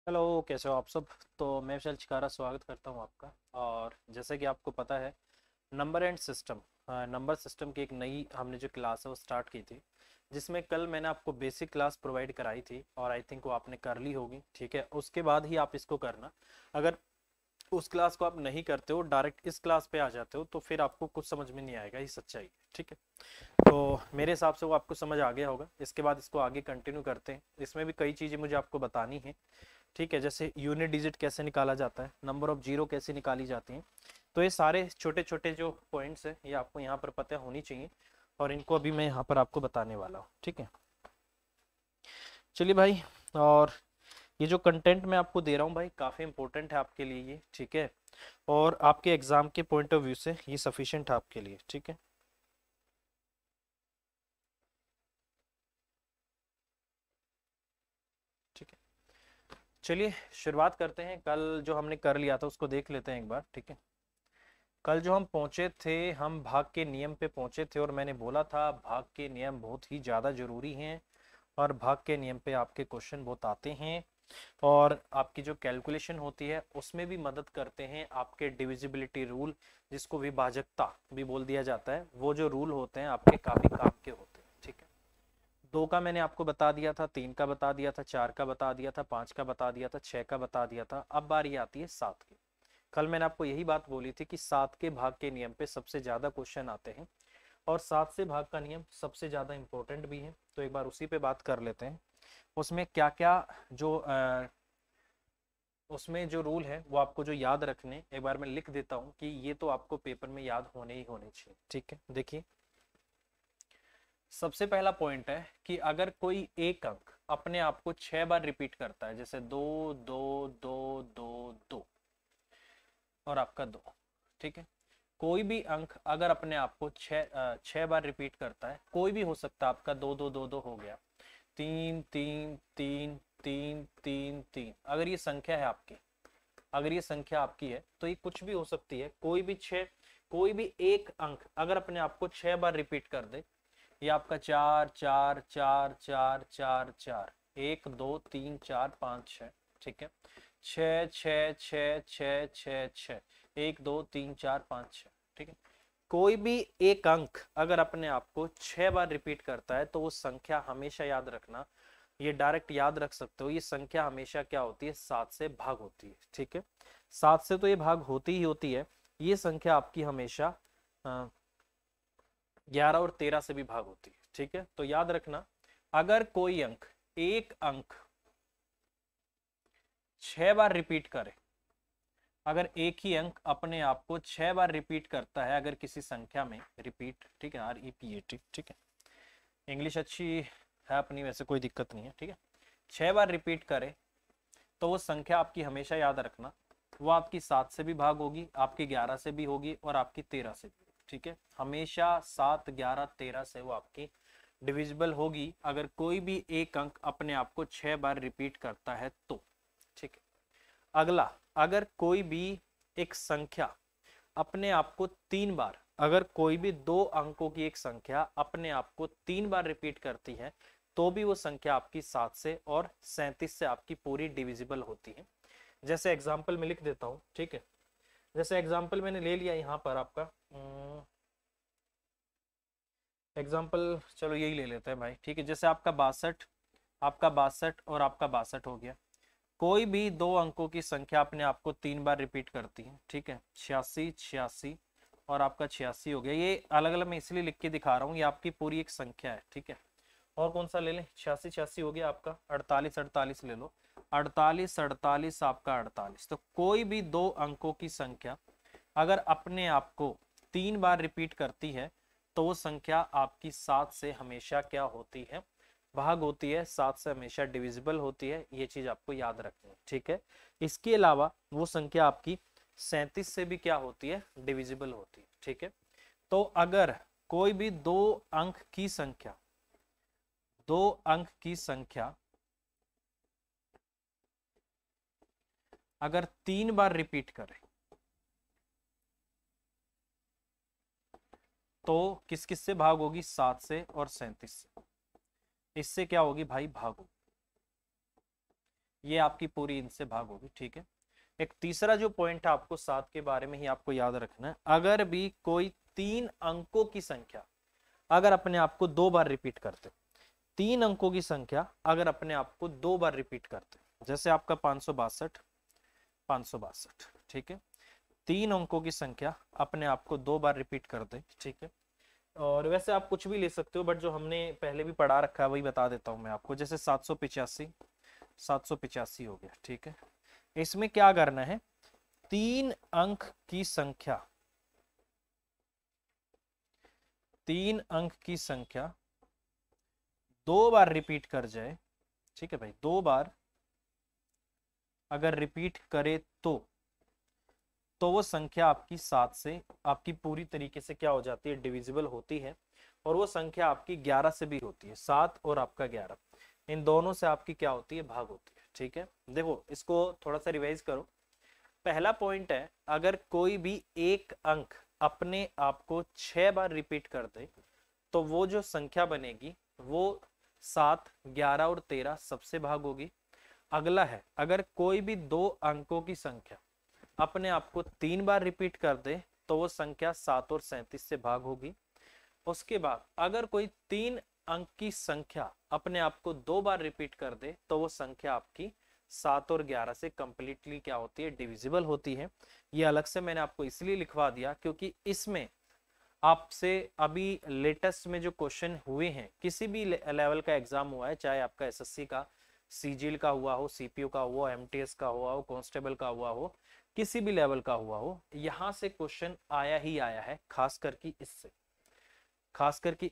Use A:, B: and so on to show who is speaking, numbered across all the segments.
A: Hello, कैसे हो आप सब। तो मैं विशाल चिकारा स्वागत करता हूं आपका। और जैसे कि आपको पता है, number and system number system की एक नई हमने जो क्लास है वो स्टार्ट की थी, जिसमें कल मैंने आपको बेसिक क्लास प्रोवाइड कराई थी और आई थिंक वो आपने कर ली होगी। ठीक है, उसके बाद ही आप इसको करना। अगर उस क्लास को आप नहीं करते हो, डायरेक्ट इस क्लास पे आ जाते हो, तो फिर आपको कुछ समझ में नहीं आएगा, ये सच्चाई है। ठीक है, तो मेरे हिसाब से वो आपको समझ आ गया होगा। इसके बाद इसको आगे कंटिन्यू करते हैं। इसमें भी कई चीज़ें मुझे आपको बतानी है। ठीक है, जैसे यूनिट डिजिट कैसे निकाला जाता है, नंबर ऑफ जीरो कैसे निकाली जाती हैं। तो ये सारे छोटे छोटे जो पॉइंट्स हैं ये आपको यहाँ पर पता होनी चाहिए, और इनको अभी मैं यहाँ पर आपको बताने वाला हूँ। ठीक है, चलिए भाई। और ये जो कंटेंट मैं आपको दे रहा हूँ भाई, काफ़ी इंपॉर्टेंट है आपके लिए ये। ठीक है, और आपके एग्जाम के पॉइंट ऑफ व्यू से ये सफिशिएंट है आपके लिए। ठीक है, ठीक है, चलिए शुरुआत करते हैं। कल जो हमने कर लिया था उसको देख लेते हैं एक बार। ठीक है, कल जो हम पहुंचे थे, हम भाग के नियम पे पहुंचे थे, और मैंने बोला था भाग के नियम बहुत ही ज़्यादा जरूरी हैं, और भाग के नियम पे आपके क्वेश्चन बहुत आते हैं, और आपकी जो कैलकुलेशन होती है उसमें भी मदद करते हैं। आपके डिविजिबिलिटी रूल, जिसको विभाजकता भी बोल दिया जाता है, वो जो रूल होते हैं आपके काफ़ी काम के होते हैं। ठीक है, दो का मैंने आपको बता दिया था, तीन का बता दिया था, चार का बता दिया था, पांच का बता दिया था, छह का बता दिया था। अब बारी आती है सात की। कल मैंने आपको यही बात बोली थी कि सात के भाग के नियम पे सबसे ज्यादा क्वेश्चन आते हैं, और सात से भाग का नियम सबसे ज्यादा इंपॉर्टेंट भी है। तो एक बार उसी पे बात कर लेते हैं। उसमें क्या क्या जो उसमें जो रूल है वो आपको जो याद रखने, एक बार मैं लिख देता हूँ कि ये तो आपको पेपर में याद होने ही होने चाहिए। ठीक है, देखिए, सबसे पहला पॉइंट है कि अगर कोई एक अंक अपने आप को 6 बार रिपीट करता है, जैसे दो, दो, दो, दो, दो, और आपका दो। ठीक है, कोई भी अंक अगर अपने आप को छह बार रिपीट करता है, कोई भी हो सकता है, आपका दो, दो, दो, दो हो गया, तीन, तीन, तीन, तीन, तीन, तीन, अगर ये संख्या है आपकी, अगर ये संख्या आपकी है तो ये कुछ भी हो सकती है। कोई भी छह, कोई भी एक अंक अगर अपने आप को 6 बार रिपीट कर दे, ये आपका चार, चार, चार, चार, चार, चार, एक, दो, तीन, चार, पाँच, छः। ठीक है, छः, छः, छः, छः, छः, छः, एक, दो, तीन, चार, पाँच, छः। ठीक है, कोई भी एक अंक अगर अपने आप को 6 बार रिपीट करता है, तो वो संख्या हमेशा याद रखना, ये डायरेक्ट याद रख सकते हो, ये संख्या हमेशा क्या होती है, सात से भाग होती है। ठीक है, सात से तो ये भाग होती ही होती है। ये संख्या आपकी हमेशा 11 और 13 से भी भाग होती है। ठीक है, तो याद रखना, अगर कोई अंक, एक अंक 6 बार रिपीट करे, अगर एक ही अंक अपने आप को 6 बार रिपीट करता है, अगर किसी संख्या में रिपीट, ठीक है, REPAT। ठीक है, इंग्लिश अच्छी है अपनी, वैसे कोई दिक्कत नहीं है। ठीक है, 6 बार रिपीट करे, तो वो संख्या आपकी हमेशा याद रखना, वो आपकी 7 से भी भाग होगी, आपकी 11 से भी होगी, और आपकी 13 से भी। ठीक है, हमेशा 7, 11, 13 से वो आपकी डिविजिबल होगी, अगर कोई भी एक अंक अपने आप को 6 बार रिपीट करता है तो। ठीक है, अगला, अगर कोई भी एक संख्या अपने आप को 3 बार, अगर कोई भी दो अंकों की एक संख्या अपने आप को 3 बार रिपीट करती है, तो भी वो संख्या आपकी 7 से और 37 से आपकी पूरी डिविजिबल होती है। जैसे एग्जाम्पल में लिख देता हूँ। ठीक है, जैसे एग्जाम्पल मैंने ले लिया यहाँ पर आपका एग्जाम्पल, चलो यही ले लेते हैं भाई। ठीक है, जैसे आपका 62, आपका 62 और आपका 62 हो गया। कोई भी दो अंकों की संख्या अपने आप को 3 बार रिपीट करती है। ठीक है, 86, 86, और आपका 86 हो गया। ये अलग अलग मैं इसलिए लिख के दिखा रहा हूँ, ये आपकी पूरी एक संख्या है। ठीक है, और कौन सा ले लें, 86, 86 हो गया आपका, 48, 48 ले लो, 48, 48, आपका 48। तो कोई भी दो अंकों की संख्या अगर अपने आप को 3 बार रिपीट करती है, तो वो संख्या आपकी 7 से हमेशा क्या होती है, भाग होती है, 7 से हमेशा डिविजिबल होती है। ये चीज आपको याद रखनी है। ठीक है, इसके अलावा वो संख्या आपकी 37 से भी क्या होती है, डिविजिबल होती है। ठीक है, तो अगर कोई भी दो अंक की संख्या, दो अंक की संख्या अगर 3 बार रिपीट करे, तो किस किस से भाग होगी, 7 से और 37 से। इससे क्या होगी भाई, भाग होगी। ये आपकी पूरी इनसे भाग होगी, ठीक है। एक तीसरा जो पॉइंट है आपको 7 के बारे में ही आपको याद रखना है, अगर भी कोई 3 अंकों की संख्या अगर अपने आप को 2 बार रिपीट करते, 3 अंकों की संख्या अगर अपने आप को 2 बार रिपीट करते, जैसे आपका 562, 562, ठीक है, 3 अंकों की संख्या अपने आप को 2 बार रिपीट कर दे, ठीक है। और वैसे आप कुछ भी ले सकते हो, बट जो हमने पहले भी पढ़ा रखा है वही बता देता हूं मैं आपको। जैसे 785, 785 हो गया, ठीक है। इसमें क्या करना है, 3 अंक की संख्या, 3 अंक की संख्या 2 बार रिपीट कर जाए, ठीक है भाई, 2 बार अगर रिपीट करे तो वो संख्या आपकी 7 से आपकी पूरी तरीके से क्या हो जाती है, डिविजिबल होती है। और वो संख्या आपकी 11 से भी होती है, 7 और आपका 11, इन दोनों से आपकी क्या होती है, भाग होती है, ठीक है। देखो इसको थोड़ा सा रिवाइज करो। पहला पॉइंट है, अगर कोई भी एक अंक अपने आप को 6 बार रिपीट कर दे तो वो जो संख्या बनेगी वो 7, 11 और 13 सबसे भाग होगी। अगला है, अगर कोई भी 2 अंकों की संख्या अपने आप को 3 बार रिपीट कर दे तो वो संख्या 7 और 37 से भाग होगी। उसके बाद अगर कोई 3 अंक की संख्या अपने आप को 2 बार रिपीट कर दे तो वो संख्या आपकी 7 और 11 से कंप्लीटली क्या होती है, डिविजिबल होती है। ये अलग से मैंने आपको इसलिए लिखवा दिया क्योंकि इसमें आपसे अभी लेटेस्ट में जो क्वेश्चन हुए हैं, किसी भी लेवल का एग्जाम हुआ है, चाहे आपका एसएससी का, सीजीएल का हुआ हो, सीपीयू का हुआ, एमटीएस का हुआ हो, कांस्टेबल का हुआ हो, किसी भी लेवल का हुआ हो, यहाँ से क्वेश्चन आया ही आया है, खास करके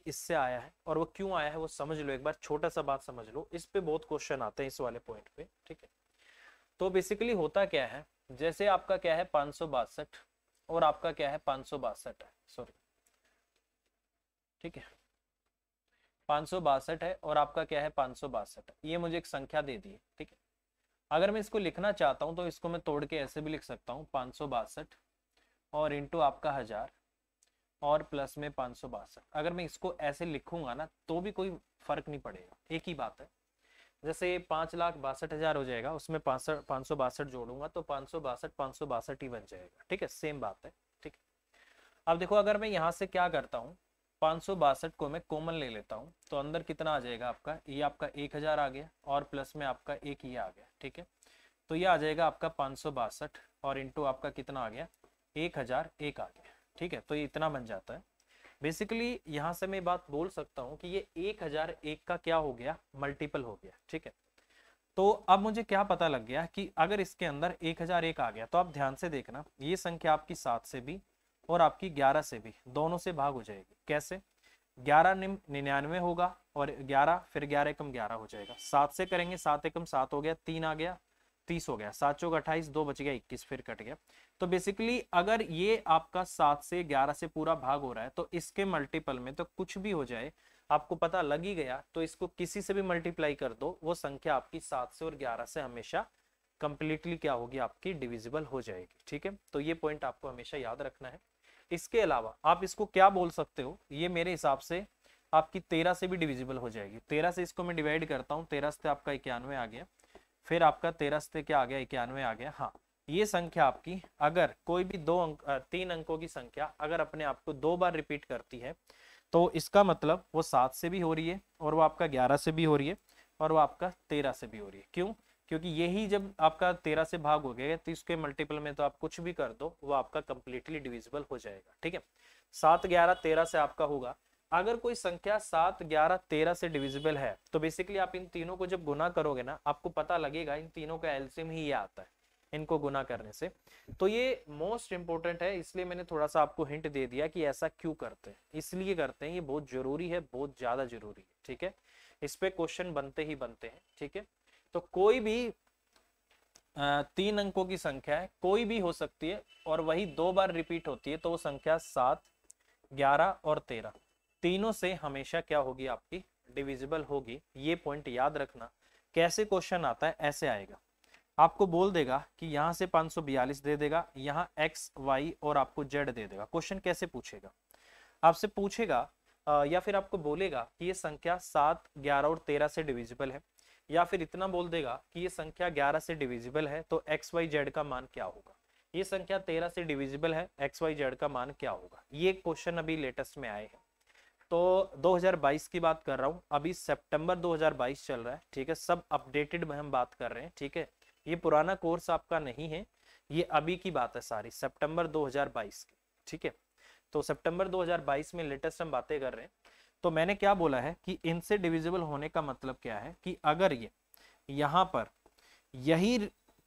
A: इससे आया है। और वो क्यों आया है वो समझ लो, एक बार छोटा सा बात समझ लो, इस पे बहुत क्वेश्चन आते हैं, इस वाले पॉइंट पे, ठीक है। तो बेसिकली होता क्या है, जैसे आपका क्या है 562 और आपका क्या है 562 है, सॉरी, ठीक है, 562 है और आपका क्या है 562, ये मुझे एक संख्या दे दी है, ठीक है। अगर मैं इसको लिखना चाहता हूं तो इसको मैं तोड़ के ऐसे भी लिख सकता हूँ, 562 और इंटू आपका 1000 और प्लस में 562। अगर मैं इसको ऐसे लिखूंगा ना तो भी कोई फर्क नहीं पड़ेगा, एक ही बात है। जैसे 5,62,000 हो जाएगा, उसमें 562 जोड़ूंगा तो 562 ही बन जाएगा, ठीक है, सेम बात है, ठीक है। अब देखो अगर मैं यहाँ से क्या करता हूँ, 562 को मैं कॉमन ले लेता हूँ तो अंदर कितना आ जाएगा आपका, ये आपका 1000 आ गया और प्लस में आपका एक ये आ गया, ठीक है। तो ये आ जाएगा आपका 562 और इंटू आपका कितना आ गया, 1001 आ गया, ठीक है। तो ये इतना बन जाता है। बेसिकली यहाँ से मैं बात बोल सकता हूँ कि ये 1001 का क्या हो गया, मल्टीपल हो गया, ठीक है। तो अब मुझे क्या पता लग गया कि अगर इसके अंदर 1001 आ गया तो आप ध्यान से देखना, ये संख्या आपकी 7 से भी और आपकी 11 से भी दोनों से भाग हो जाएगी। कैसे, 11 99 होगा और 11 फिर 11 एकम 11 हो जाएगा, 7 से करेंगे 7 एकम 7 हो गया, 3 आ गया 30 हो गया, 7 चौक 28, 2 बच गया 21, फिर कट गया। तो बेसिकली अगर ये आपका 7 से 11 से पूरा भाग हो रहा है तो इसके मल्टीपल में तो कुछ भी हो जाए आपको पता लग ही गया, तो इसको किसी से भी मल्टीप्लाई कर दो, वो संख्या आपकी 7 से और 11 से हमेशा कंप्लीटली क्या होगी, आपकी डिविजिबल हो जाएगी, ठीक है। तो ये पॉइंट आपको हमेशा याद रखना है। इसके अलावा आप इसको क्या बोल सकते हो, ये मेरे हिसाब से आपकी 13 से भी डिविजिबल हो जाएगी। 13 से इसको मैं डिवाइड करता हूँ, 13 से आपका 91 आ गया, फिर आपका 13 से क्या आ गया, 91 आ गया। हाँ, ये संख्या आपकी अगर कोई भी 3 अंकों की संख्या अगर अपने आप को 2 बार रिपीट करती है तो इसका मतलब वो 7 से भी हो रही है और वो आपका 11 से भी हो रही है और वो आपका 13 से भी हो रही है। क्यों, क्योंकि यही जब आपका 13 से भाग हो गया तो इसके मल्टीपल में तो आप कुछ भी कर दो वो आपका कंप्लीटली डिविजिबल हो जाएगा, ठीक है। 7, 11, 13 से आपका होगा। अगर कोई संख्या 7, 11, 13 से डिविजिबल है तो बेसिकली आप इन तीनों को जब गुना करोगे ना आपको पता लगेगा इन तीनों का एलसीएम ही ये आता है इनको गुना करने से। तो ये मोस्ट इंपोर्टेंट है, इसलिए मैंने थोड़ा सा आपको हिंट दे दिया कि ऐसा क्यों करते हैं, इसलिए करते हैं, ये बहुत जरूरी है, बहुत ज्यादा जरूरी है, ठीक है। इस पे क्वेश्चन बनते ही बनते हैं, ठीक है। तो कोई भी 3 अंकों की संख्या है, कोई भी हो सकती है और वही 2 बार रिपीट होती है तो वो संख्या 7, 11 और 13 तीनों से हमेशा क्या होगी, आपकी डिविजिबल होगी। ये पॉइंट याद रखना। कैसे क्वेश्चन आता है, ऐसे आएगा, आपको बोल देगा कि यहाँ से 542 दे देगा, यहाँ x, y और आपको z दे देगा। क्वेश्चन कैसे पूछेगा, आपसे पूछेगा या फिर आपको बोलेगा कि ये संख्या 7, 11 और 13 से डिविजिबल है। या फिर इतना बोल देगा कि ये संख्या 11 से डिविजिबल है तो एक्स वाई जेड का मान क्या होगा, ये संख्या 13 से डिविजिबल है एक्स वाई जेड का मान क्या होगा। ये क्वेश्चन अभी लेटेस्ट में आए हैं, तो 2022 की बात कर रहा हूँ, अभी सितंबर 2022 चल रहा है, ठीक है, सब अपडेटेड में हम बात कर रहे हैं, ठीक है, ये पुराना कोर्स आपका नहीं है, ये अभी की बात है सारी, सितंबर 2022 की, ठीक है। तो सितंबर 2022 में लेटेस्ट हम बातें कर रहे हैं। तो मैंने क्या बोला है कि इनसे डिविजिबल होने का मतलब क्या है कि अगर ये यहाँ पर यही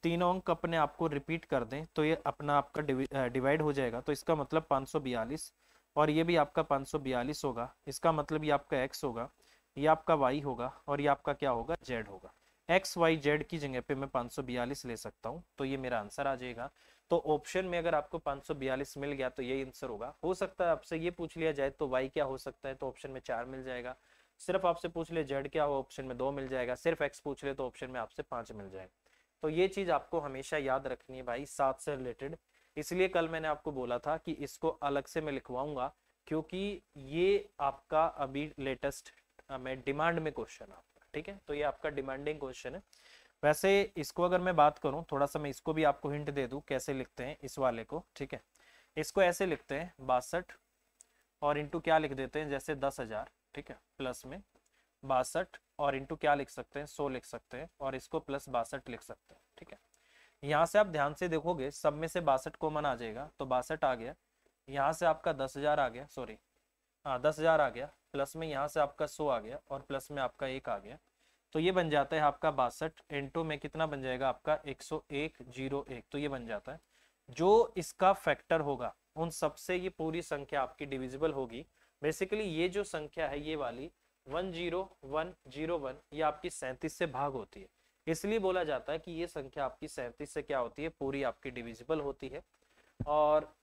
A: तीनों अंक अपने आप को रिपीट कर दें तो ये अपना आपका डिवाइड हो जाएगा, तो इसका मतलब 542 और ये भी आपका 542 होगा, इसका मतलब ये आपका x होगा, ये आपका y होगा और ये आपका क्या होगा z होगा। x y z की जगह पे मैं 542 ले सकता हूँ, तो ये मेरा आंसर आ जाएगा। तो ऑप्शन में अगर आपको 542 मिल गया तो यही आंसर होगा। हो सकता है आपसे ये पूछ लिया जाए तो y क्या हो सकता है, तो ऑप्शन में 4 मिल जाएगा। सिर्फ आपसे पूछ ले z क्या हो, ऑप्शन में 2 मिल जाएगा। सिर्फ x पूछ ले तो ऑप्शन में आपसे 5 मिल जाएगा। तो ये चीज आपको हमेशा याद रखनी है भाई, 7 से रिलेटेड। इसलिए कल मैंने आपको बोला था कि इसको अलग से मैं लिखवाऊंगा, क्योंकि ये आपका अभी लेटेस्ट में डिमांड में क्वेश्चन आपका, ठीक है, तो ये आपका डिमांडिंग क्वेश्चन है। वैसे इसको अगर मैं बात करूं, थोड़ा सा मैं इसको भी आपको हिंट दे दूं कैसे लिखते हैं इस वाले को, ठीक है। इसको ऐसे लिखते हैं 62 और इंटू क्या लिख देते हैं, जैसे 10,000, ठीक है, प्लस में 62 और इंटू क्या लिख सकते हैं, 100 लिख सकते हैं और इसको प्लस 62 लिख सकते हैं, ठीक है। यहाँ से आप ध्यान से देखोगे सब में से 62 कॉमन आ जाएगा, तो 62 आ गया, यहाँ से आपका 10,000 आ गया, सॉरी हाँ 10,000 आ गया, प्लस में यहाँ से आपका 100 आ गया और प्लस में आपका 1 आ गया, तो ये बन जाता है आपका 62 इंटू में कितना बन जाएगा आपका 101,01, तो ये बन जाता है। जो इसका फैक्टर होगा उन सबसे ये पूरी संख्या आपकी डिविजिबल होगी। बेसिकली ये जो संख्या है ये वाली 10101, ये आपकी 37 से भाग होती है, इसलिए बोला जाता है कि ये संख्या आपकी 37 से क्या होती है, पूरी आपकी डिविजिबल होती है। और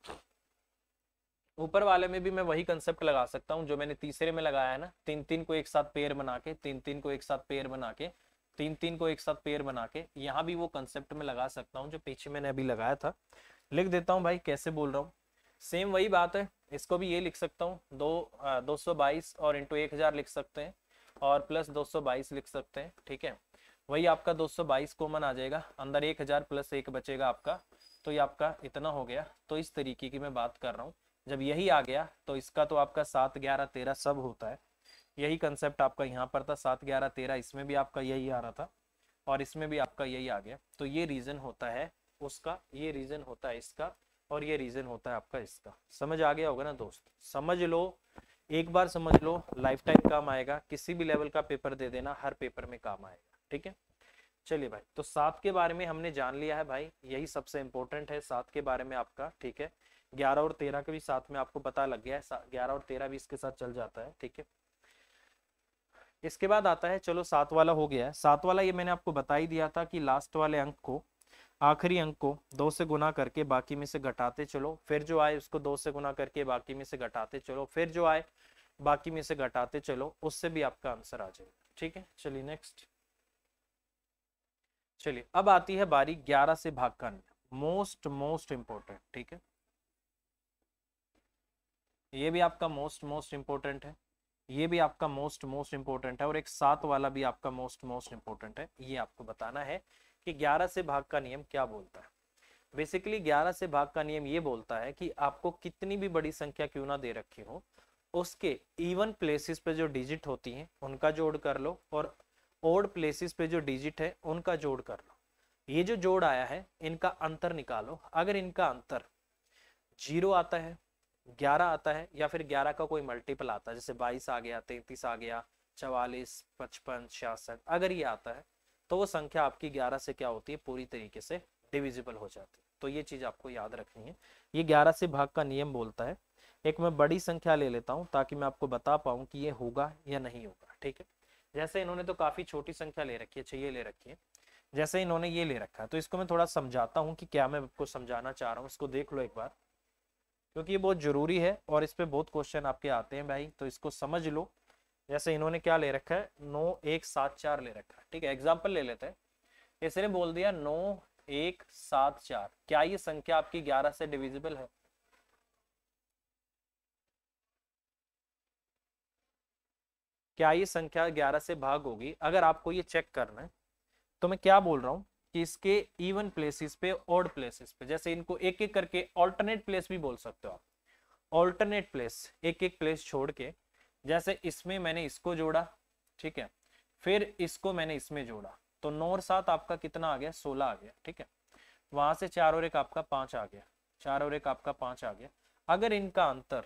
A: ऊपर वाले में भी मैं वही कंसेप्ट लगा सकता हूँ जो मैंने तीसरे में लगाया है ना, 3-3 को एक साथ पेयर बना के, 3-3 को एक साथ पेयर बना के, 3-3 को एक साथ पेयर बना के, यहाँ भी वो कंसेप्ट में लगा सकता हूँ जो पीछे मैंने अभी लगाया था। लिख देता हूँ भाई कैसे बोल रहा हूँ, सेम वही बात है, इसको भी ये लिख सकता हूँ 222 और इंटू 1000 लिख सकते हैं और प्लस 222 लिख सकते हैं, ठीक है। वही आपका 222 कॉमन आ जाएगा, अंदर 1000 प्लस 1 बचेगा आपका, तो ये आपका इतना हो गया। तो इस तरीके की मैं बात कर रहा हूँ, जब यही आ गया तो इसका तो आपका 7, 11, 13 सब होता है। यही कंसेप्ट आपका यहाँ पर था, 7, 11, 13, इसमें भी आपका यही आ रहा था और इसमें भी आपका यही आ गया। तो ये रीजन होता है उसका, ये रीजन होता है इसका और ये रीजन होता है आपका इसका। समझ आ गया होगा ना दोस्त, समझ लो, एक बार समझ लो, लाइफ टाइम काम आएगा, किसी भी लेवल का पेपर दे देना, हर पेपर में काम आएगा, ठीक है। चलिए भाई, तो 7 के बारे में हमने जान लिया है भाई, यही सबसे इंपॉर्टेंट है 7 के बारे में आपका, ठीक है। 11 और 13 के भी साथ में आपको पता लग गया है, 11 और 13 भी इसके साथ चल जाता है, ठीक है। इसके बाद आता है, चलो 7 वाला हो गया है। 7 वाला ये मैंने आपको बता ही दिया था कि लास्ट वाले अंक को, आखिरी अंक को 2 से गुना करके बाकी में से घटाते चलो, फिर जो आए उसको 2 से गुना करके बाकी में से घटाते चलो, फिर जो आए बाकी में से घटाते चलो, उससे भी आपका आंसर आ जाएगा, ठीक है। चलिए नेक्स्ट, चलिए अब आती है बारी 11 से भाग का नियम, मोस्ट इंपोर्टेंट, ठीक है। ये भी आपका मोस्ट इंपोर्टेंट है, ये भी आपका मोस्ट इंपोर्टेंट है और एक 7 वाला भी आपका मोस्ट इंपोर्टेंट है। ये आपको बताना है कि 11 से भाग का नियम क्या बोलता है। बेसिकली 11 से भाग का नियम ये बोलता है कि आपको कितनी भी बड़ी संख्या क्यों ना दे रखी हो, उसके इवन प्लेसेस पे जो डिजिट होती हैं उनका जोड़ कर लो और ओड प्लेसेस पे जो डिजिट है उनका जोड़ कर लो। ये जो जोड़ आया है इनका अंतर निकालो, अगर इनका अंतर 0 आता है, 11 आता है या फिर 11 का कोई मल्टीपल आता है, जैसे 22 आ गया, 33 आ गया, 44, 55, 66, अगर ये आता है तो वो संख्या आपकी 11 से क्या होती है, पूरी तरीके से डिविजिबल हो जाती है। तो ये चीज आपको याद रखनी है, ये 11 से भाग का नियम बोलता है। एक मैं बड़ी संख्या ले लेता हूँ ताकि मैं आपको बता पाऊँ कि ये होगा या नहीं होगा, ठीक है। जैसे इन्होंने तो काफी छोटी संख्या ले रखी है, चाहिए ले रखी है, जैसे इन्होंने ये ले रखा है, तो इसको मैं थोड़ा समझाता हूँ कि क्या मैं आपको समझाना चाह रहा हूँ। इसको देख लो एक बार, क्योंकि ये बहुत जरूरी है और इस पे बहुत क्वेश्चन आपके आते हैं भाई, तो इसको समझ लो। जैसे इन्होंने क्या ले रखा है, 9174 ले रखा है, ठीक है। एग्जाम्पल ले लेते हैं, इसने बोल दिया 9174, क्या ये संख्या आपकी 11 से डिविजिबल है? क्या ये संख्या 11 से भाग होगी? अगर आपको ये चेक करना है तो मैं क्या बोल रहा हूँ कि इसके इवन प्लेसेस पे, ऑड प्लेसेस पे, जैसे इनको एक एक करके ऑल्टरनेट प्लेस भी बोल सकते हो आप, ऑल्टरनेट प्लेस, एक एक प्लेस छोड़ के, जैसे इसमें मैंने इसको जोड़ा, ठीक है, फिर इसको मैंने इसमें जोड़ा, तो 9 और 7 आपका कितना आ गया? 16 आ गया, ठीक है। वहां से 4 और 1 आपका 5 आ गया, 4 और 1 आपका 5 आ गया। अगर इनका अंतर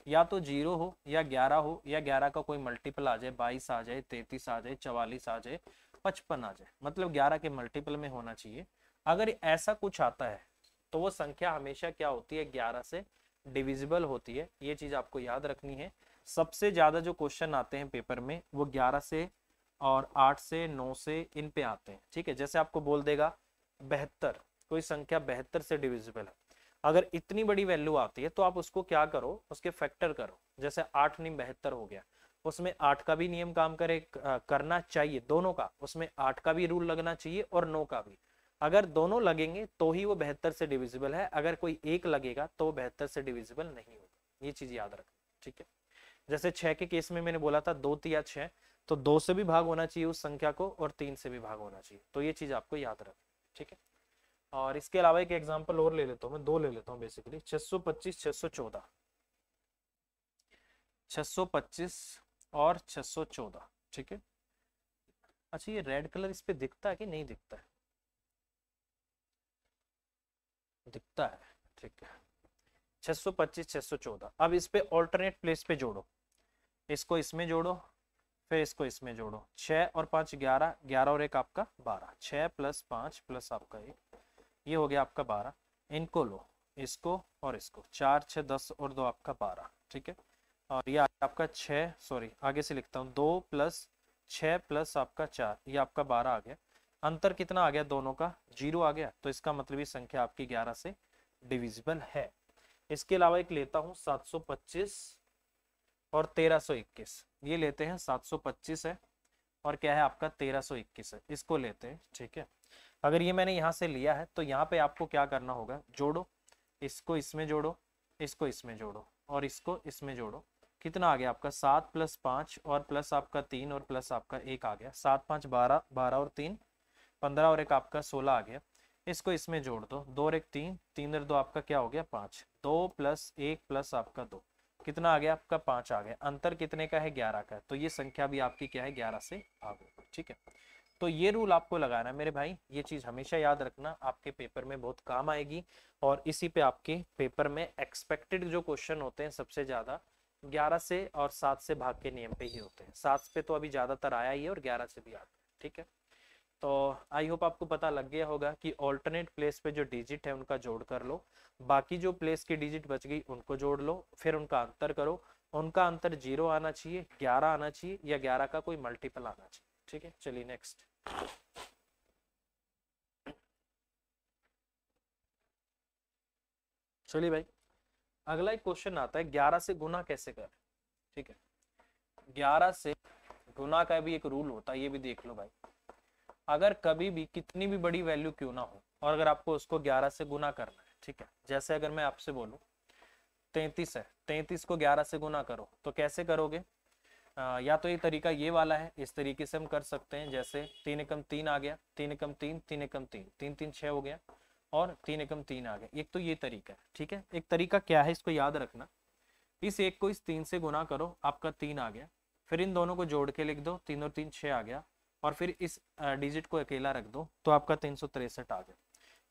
A: या तो 0 हो या 11 हो, या 11 का कोई मल्टीपल आ जाए, 22 आ जाए, 33 आ जाए, 44 आ जाए, 55 आ जाए, मतलब 11 के मल्टीपल में होना चाहिए। अगर ऐसा कुछ आता है तो वो संख्या हमेशा क्या होती है? 11 से डिविजिबल होती है। ये चीज आपको याद रखनी है। सबसे ज्यादा जो क्वेश्चन आते हैं पेपर में वो 11 से और 8 से, 9 से, इन पे आते हैं, ठीक है। जैसे आपको बोल देगा 72, कोई संख्या 72 से डिविजिबल है, अगर इतनी बड़ी वैल्यू आती है तो आप उसको क्या करो? उसके फैक्टर करो। जैसे 8 नहीं 72 हो गया, उसमें 8 का भी नियम काम करना चाहिए, दोनों का, उसमें 8 का भी रूल लगना चाहिए और 9 का भी। अगर दोनों लगेंगे तो ही वो 72 से डिविजिबल है, अगर कोई एक लगेगा तो वो 72 से डिविजिबल नहीं होगा। ये चीज याद रखना, ठीक है। जैसे 6 के केस में मैंने बोला था 2 या 6, तो 2 से भी भाग होना चाहिए उस संख्या को और 3 से भी भाग होना चाहिए, तो ये चीज आपको याद रखना, ठीक है। और इसके अलावा एक एग्जांपल और ले लेता हूँ मैं, 2 ले लेता हूँ बेसिकली, 625, 614, 625 और 614, ठीक है। अच्छा, ये रेड कलर इस पे दिखता है कि नहीं दिखता है? दिखता है, ठीक है। 625, 614, अब इस पे ऑल्टरनेट प्लेस पे जोड़ो, इसको इसमें जोड़ो, फिर इसको इसमें जोड़ो। 6 और 5 11, 11 और 1 आपका 12, 6 प्लस 5 प्लस आपका 1, ये हो गया आपका 12। इनको लो, इसको और इसको, 4 6 10 और 2 आपका 12, ठीक है। और ये आपका 6, सॉरी आगे से लिखता हूँ, 2 प्लस 6 प्लस आपका 4, ये आपका 12 आ गया। अंतर कितना आ गया दोनों का? 0 आ गया, तो इसका मतलब ये संख्या आपकी 11 से डिविजिबल है। इसके अलावा एक लेता हूँ 725 और 1321, ये लेते हैं, 725 है और क्या है आपका 1321 है, इसको लेते हैं, ठीक है। अगर ये मैंने यहाँ से लिया है तो यहाँ पे आपको क्या करना होगा? जोड़ो, इसको इसमें जोड़ो, इसको इसमें जोड़ो और इसको इसमें जोड़ो। कितना आ गया आपका? 7 प्लस 5 और प्लस आपका 3 और प्लस आपका 1 आ गया, 7 5 12, 12 और 3 15 और 1 आपका 16 आ गया। इसको इसमें जोड़ दो, 2 और 1 3, 3 और 2 आपका क्या हो गया? 5, 2 प्लस 1 प्लस आपका 2, कितना आ गया आपका? 5 आ गया। अंतर कितने का है? 11 का है, तो ये संख्या भी आपकी क्या है? 11 से भाग, ठीक है। तो ये रूल आपको लगाना है मेरे भाई, ये चीज हमेशा याद रखना, आपके पेपर में बहुत काम आएगी। और इसी पे आपके पेपर में एक्सपेक्टेड जो क्वेश्चन होते हैं सबसे ज्यादा 11 से और 7 से भाग के नियम पे ही होते हैं। 7 पे तो अभी ज्यादातर आया ही है और 11 से भी आता है, ठीक है। तो आई होप आपको पता लग गया होगा कि ऑल्टरनेट प्लेस पे जो डिजिट है उनका जोड़ कर लो, बाकी जो प्लेस की डिजिट बच गई उनको जोड़ लो, फिर उनका अंतर करो, उनका अंतर 0 आना चाहिए, 11 आना चाहिए या 11 का कोई मल्टीपल आना चाहिए, ठीक है। चलिए नेक्स्ट। चलिए भाई, अगला एक क्वेश्चन आता है 11 से गुना कैसे करें, ठीक है। 11 से गुना का भी एक रूल होता है, ये भी देख लो भाई। अगर कभी भी कितनी भी बड़ी वैल्यू क्यों ना हो और अगर आपको उसको 11 से गुना करना है, ठीक है, जैसे अगर मैं आपसे बोलूं 33 है, 33 को 11 से गुना करो, तो कैसे करोगे? या तो ये तरीका ये वाला है, इस तरीके से हम कर सकते हैं, जैसे 3 एकम 3 आ गया, 3 एकम 3, 3 एकम 3, 3 3 6 हो गया और 3 एकम 3 आ गया। एक तो ये तरीका है, ठीक है। एक तरीका क्या है, इसको याद रखना, इस एक को इस 3 से गुना करो, आपका 3 आ गया, फिर इन दोनों को जोड़ के लिख दो, 3 और 3 6 आ गया, और फिर इस डिजिट को अकेला रख दो, तो आपका 363 आ गया।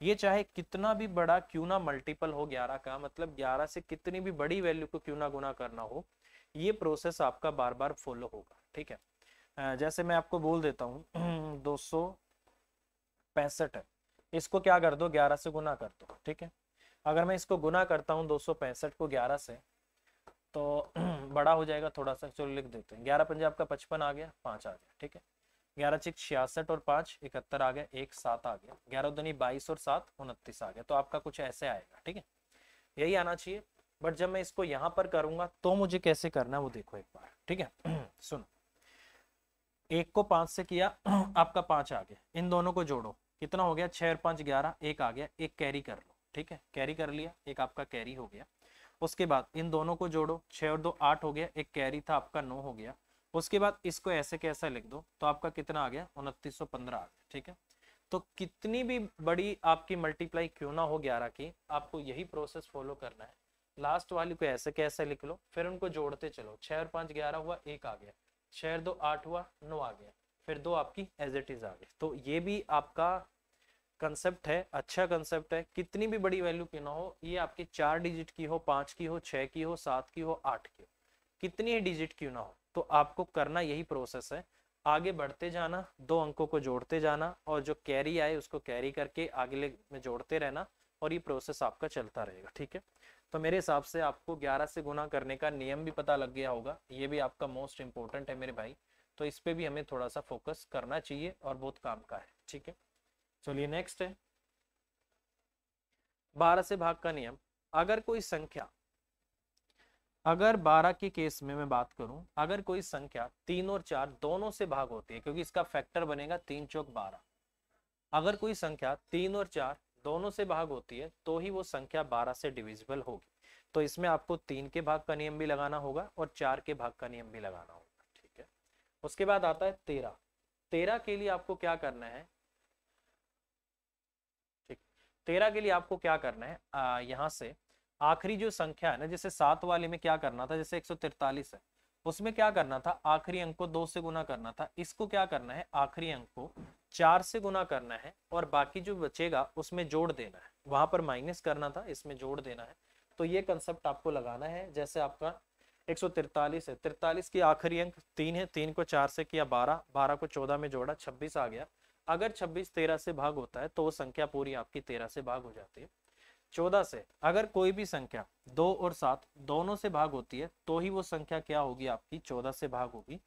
A: ये चाहे कितना भी बड़ा क्यों ना मल्टीपल हो 11 का, मतलब 11 से कितनी भी बड़ी वैल्यू को क्यों ना गुना करना हो, ये प्रोसेस आपका बार बार फॉलो होगा, ठीक है। जैसे मैं आपको बोल देता हूँ 265 है, इसको क्या कर दो? 11 से गुना कर दो, ठीक है। अगर मैं इसको गुना करता हूँ 265 को 11 से, तो बड़ा हो जाएगा थोड़ा सा, चलो लिख देते हैं, 11 पंजे आपका 55 आ गया, 5 आ गया, ठीक है। 11 चिक 66 और 5 71 आ गया, 1 7 आ गया, 11 दूनी 22 और 7 29 आ गया। तो आपका कुछ ऐसे आएगा, ठीक है, यही आना चाहिए। बट जब मैं इसको यहाँ पर करूंगा तो मुझे कैसे करना है वो देखो एक बार, ठीक है। सुनो, 1 को 5 से किया, आपका 5 आ गया, इन दोनों को जोड़ो, कितना हो गया? 6 और 5 11, 1 आ गया, एक कैरी कर लो, ठीक है, कैरी कर लिया, एक आपका कैरी हो गया। उसके बाद इन दोनों को जोड़ो, 6 और 2 8 हो गया, एक कैरी था आपका 9 हो गया। उसके बाद इसको ऐसे कैसा लिख दो तो आपका कितना आ गया 2915 आ गया। ठीक है, तो कितनी भी बड़ी आपकी मल्टीप्लाई क्यों ना हो 11 की, आपको यही प्रोसेस फॉलो करना है। लास्ट वाली को ऐसे कैसे लिख लो, फिर उनको जोड़ते चलो, 6 और 5 11 हुआ, 1 आ गया, 6 और 2 8 हुआ, 9 आ गया, फिर 2 आपकी एज इट इज आ गई। तो ये भी आपका कंसेप्ट है, अच्छा कंसेप्ट है। कितनी भी बड़ी वैल्यू क्यों ना हो, ये आपकी 4 डिजिट की हो, 5 की हो, 6 की हो, 7 की हो, 8 की हो, कितनी ही डिजिट क्यों ना हो, तो आपको करना यही प्रोसेस है। आगे बढ़ते जाना, 2 अंकों को जोड़ते जाना, और जो कैरी आए उसको कैरी करके अगले में जोड़ते रहना, और ये प्रोसेस आपका चलता रहेगा। ठीक है, तो मेरे हिसाब से आपको 11 से गुना करने का नियम भी पता लग गया होगा, ये भी आपका मोस्ट इंपॉर्टेंट है मेरे भाई, तो इस पे भी हमें थोड़ा सा फोकस करना चाहिए और बहुत काम का है। ठीक है, चलिए नेक्स्ट है 12 से भाग का नियम। अगर कोई संख्या, अगर 12 के केस में मैं बात करूं, अगर कोई संख्या 3 और 4 दोनों से भाग होती है, क्योंकि इसका फैक्टर बनेगा 3 चौक 12, अगर कोई संख्या 3 और 4 दोनों से भाग होती है तो ही वो संख्या 12 से डिविजिबल होगी। तो इसमें आपको 3 के भाग का नियम भी लगाना होगा और 4 के भाग का नियम भी लगाना होगा। ठीक है, उसके बाद आता है 13। 13 के लिए आपको क्या करना है, ठीक, 13 के लिए आपको क्या करना है, यहाँ से आखिरी जो संख्या है ना, जैसे 7 वाले में क्या करना था, जैसे 143 है, उसमें क्या करना था, आखिरी अंक को 2 से गुना करना था। इसको क्या करना है, आखिरी अंक को 4 से गुना करना है, और बाकी जो बचेगा उसमें जोड़ देना है, वहां पर माइनस करना था, इसमें जोड़ देना है। तो ये कंसेप्ट आपको लगाना है। जैसे आपका 143 है, 43 की आखिरी अंक 3 है, 3 को 4 से किया 12, 12 को 14 में जोड़ा 26 आ गया। अगर 26 13 से भाग होता है तो वो संख्या पूरी आपकी 13 से भाग हो जाती है। 14 से अगर कोई भी संख्या 2 और 7 दोनों से भाग होती है तो ही वो संख्या क्या होगी, आपकी 14 से भाग होगी।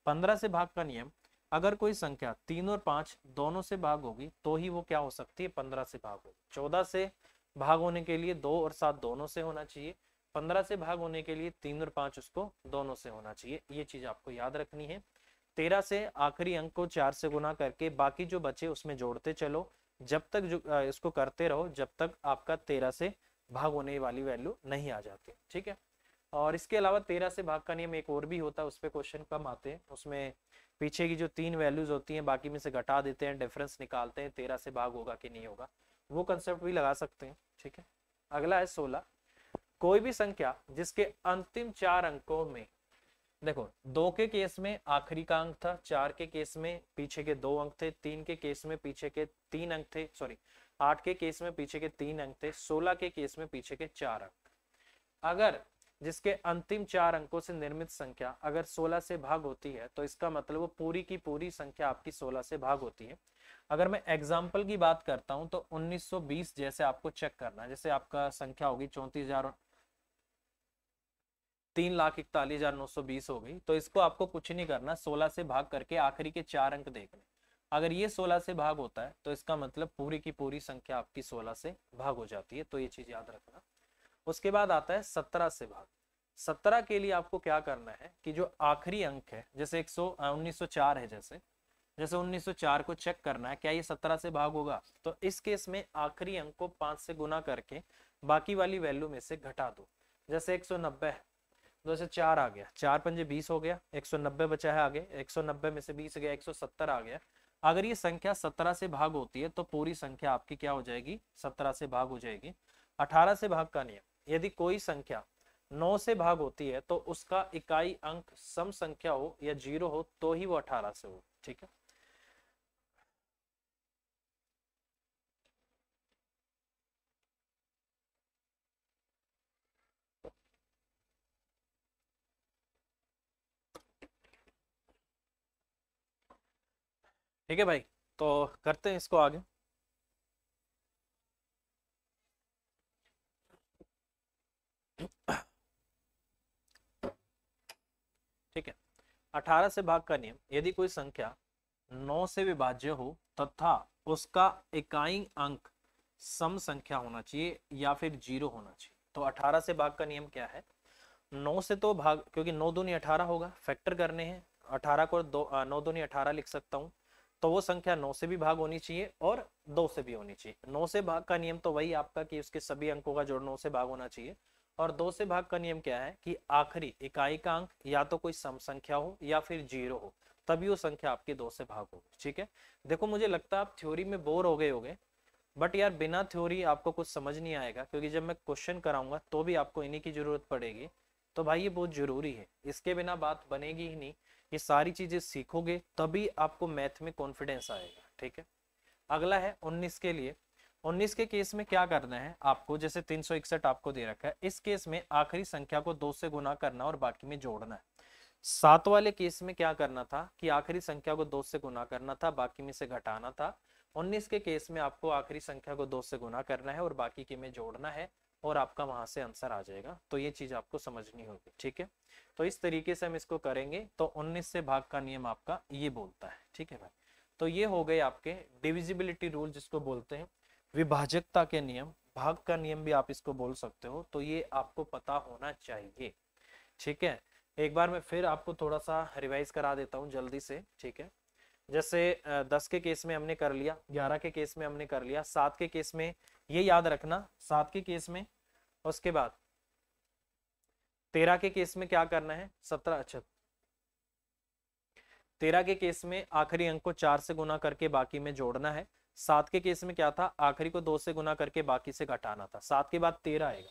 A: 15 से भाग का नियम, अगर कोई संख्या 3 और 5 दोनों से भाग होगी तो ही वो क्या हो सकती है, 15 से भाग होगी। 14 से भाग होने के लिए 2 और 7 दोनों से होना चाहिए, 15 से भाग होने के लिए 3 और 5 उसको दोनों से होना चाहिए। ये चीज आपको याद रखनी है। 13 से आखिरी अंक को 4 से गुना करके बाकी जो बचे उसमें जोड़ते चलो, जब तक जो इसको करते रहो जब तक आपका 13 से भाग होने वाली वैल्यू नहीं आ जाती। ठीक है, और इसके अलावा 13 से भाग का नियम एक और भी होता है, उस पर क्वेश्चन कम आते हैं। उसमें पीछे की जो 3 वैल्यूज होती हैं बाकी में से घटा देते हैं, डिफरेंस निकालते हैं, 13 से भाग होगा कि नहीं होगा, वो कंसेप्ट भी लगा सकते हैं। ठीक है, अगला है 16। कोई भी संख्या जिसके अंतिम 4 अंकों में, देखो 2 के केस में आखिरी का अंक था, 4 के केस में पीछे के 2 अंक थे, 3 के केस में पीछे के 3 अंक थे, सॉरी 8 के केस में पीछे के 3 अंक थे, 16 के केस में पीछे के 4 अंक, अगर जिसके अंतिम 4 अंकों से निर्मित संख्या अगर 16 से भाग होती है तो इसका मतलब वो पूरी की पूरी संख्या आपकी 16 से भाग होती है। अगर मैं एग्जाम्पल की बात करता हूं तो 1920 जैसे आपको चेक करना है, जैसे आपका संख्या होगी 34,000 3,41,920 हो गई, तो इसको आपको कुछ नहीं करना, 16 से भाग करके आखिरी के 4 अंक देखने। अगर ये 16 से भाग होता है तो इसका मतलब पूरी की पूरी संख्या आपकी 16 से भाग हो जाती है, तो ये चीज याद रखना। उसके बाद आता है 17 से भाग। 17 के लिए आपको क्या करना है कि जो आखिरी अंक है, जैसे 1904 है, जैसे 1904 को चेक करना है क्या ये 17 से भाग होगा, तो इस केस में आखिरी अंक को 5 से गुना करके बाकी वाली वैल्यू में से घटा दो। जैसे 190 है, जैसे 4 आ गया, 4 पंजे 20 हो गया, 190 बचा है आगे, 190 में से 20 गया, 170 आ गया। अगर ये संख्या 17 से भाग होती है तो पूरी संख्या आपकी क्या हो जाएगी, 17 से भाग हो जाएगी। 18 से भाग का नियम, यदि कोई संख्या 9 से भाग होती है तो उसका इकाई अंक सम संख्या हो या 0 हो तो ही वो 18 से हो। ठीक है, ठीक है भाई, तो करते हैं इसको आगे। ठीक है, 18 से भाग का नियम, यदि कोई संख्या 9 से विभाज्य हो तथा उसका इकाई अंक सम संख्या होना चाहिए या फिर 0 होना चाहिए। तो 18 से भाग का नियम क्या है, 9 से तो भाग, क्योंकि 9 दूनी 18 होगा, फैक्टर करने हैं, 18 को 9 दूनी 18 लिख सकता हूँ, तो वो संख्या 9 से भी भाग होनी चाहिए और 2 से भी होनी चाहिए। 9 से भाग का नियम तो वही आपका कि उसके सभी अंकों का जोड़ 9 से भाग होना चाहिए, और 2 से भाग का नियम क्या है कि आखिरी इकाई का अंक या तो कोई सम संख्या हो या फिर 0 हो, तभी वो संख्या आपकी 2 से भाग होगी। ठीक है, देखो मुझे लगता है आप थ्योरी में बोर हो गए होगे, बट यार बिना थ्योरी आपको कुछ समझ नहीं आएगा, क्योंकि जब मैं क्वेश्चन कराऊंगा तो भी आपको इन्हीं की जरूरत पड़ेगी। तो भाई ये बहुत जरूरी है, इसके बिना बात बनेगी ही नहीं। ये सारी चीजें सीखोगे तभी आपको मैथ में कॉन्फिडेंस आएगा। ठीक है, अगला है 19 के लिए। 19 के केस में क्या करना है आपको, जैसे 361 आपको दे रखा है, इस केस में आखिरी संख्या को 2 से गुना करना और बाकी में जोड़ना है। 7 वाले केस में क्या करना था कि आखिरी संख्या को 2 से गुना करना था, बाकी में से घटाना था। 19 के केस में आपको आखिरी संख्या को 2 से गुना करना है और बाकी के में जोड़ना है, और आपका वहां से आंसर आ जाएगा। तो ये चीज आपको समझनी होगी। ठीक है, तो इस तरीके से हम इसको करेंगे। तो 19 से भाग का नियम आपका ये बोलता है। ठीक है भाई, तो ये हो गए आपके डिविजिबिलिटी रूल, जिसको बोलते हैं विभाजकता के नियम, भाग का नियम भी आप इसको बोल सकते हो। तो ये आपको पता होना चाहिए। ठीक है, एक बार मैं फिर आपको थोड़ा सा रिवाइज करा देता हूँ जल्दी से। ठीक है, जैसे 10 के केस में हमने कर लिया, 11 के केस में हमने कर लिया, 7 के केस में ये याद रखना 7 के केस में, उसके बाद 13 के केस में क्या करना है 17, अच्छा 13 के केस में आखिरी अंक को 4 से गुना करके बाकी में जोड़ना है। 7 के केस में क्या था, आखिरी को 2 से गुना करके बाकी से घटाना था। 7 के बाद 13 आएगा।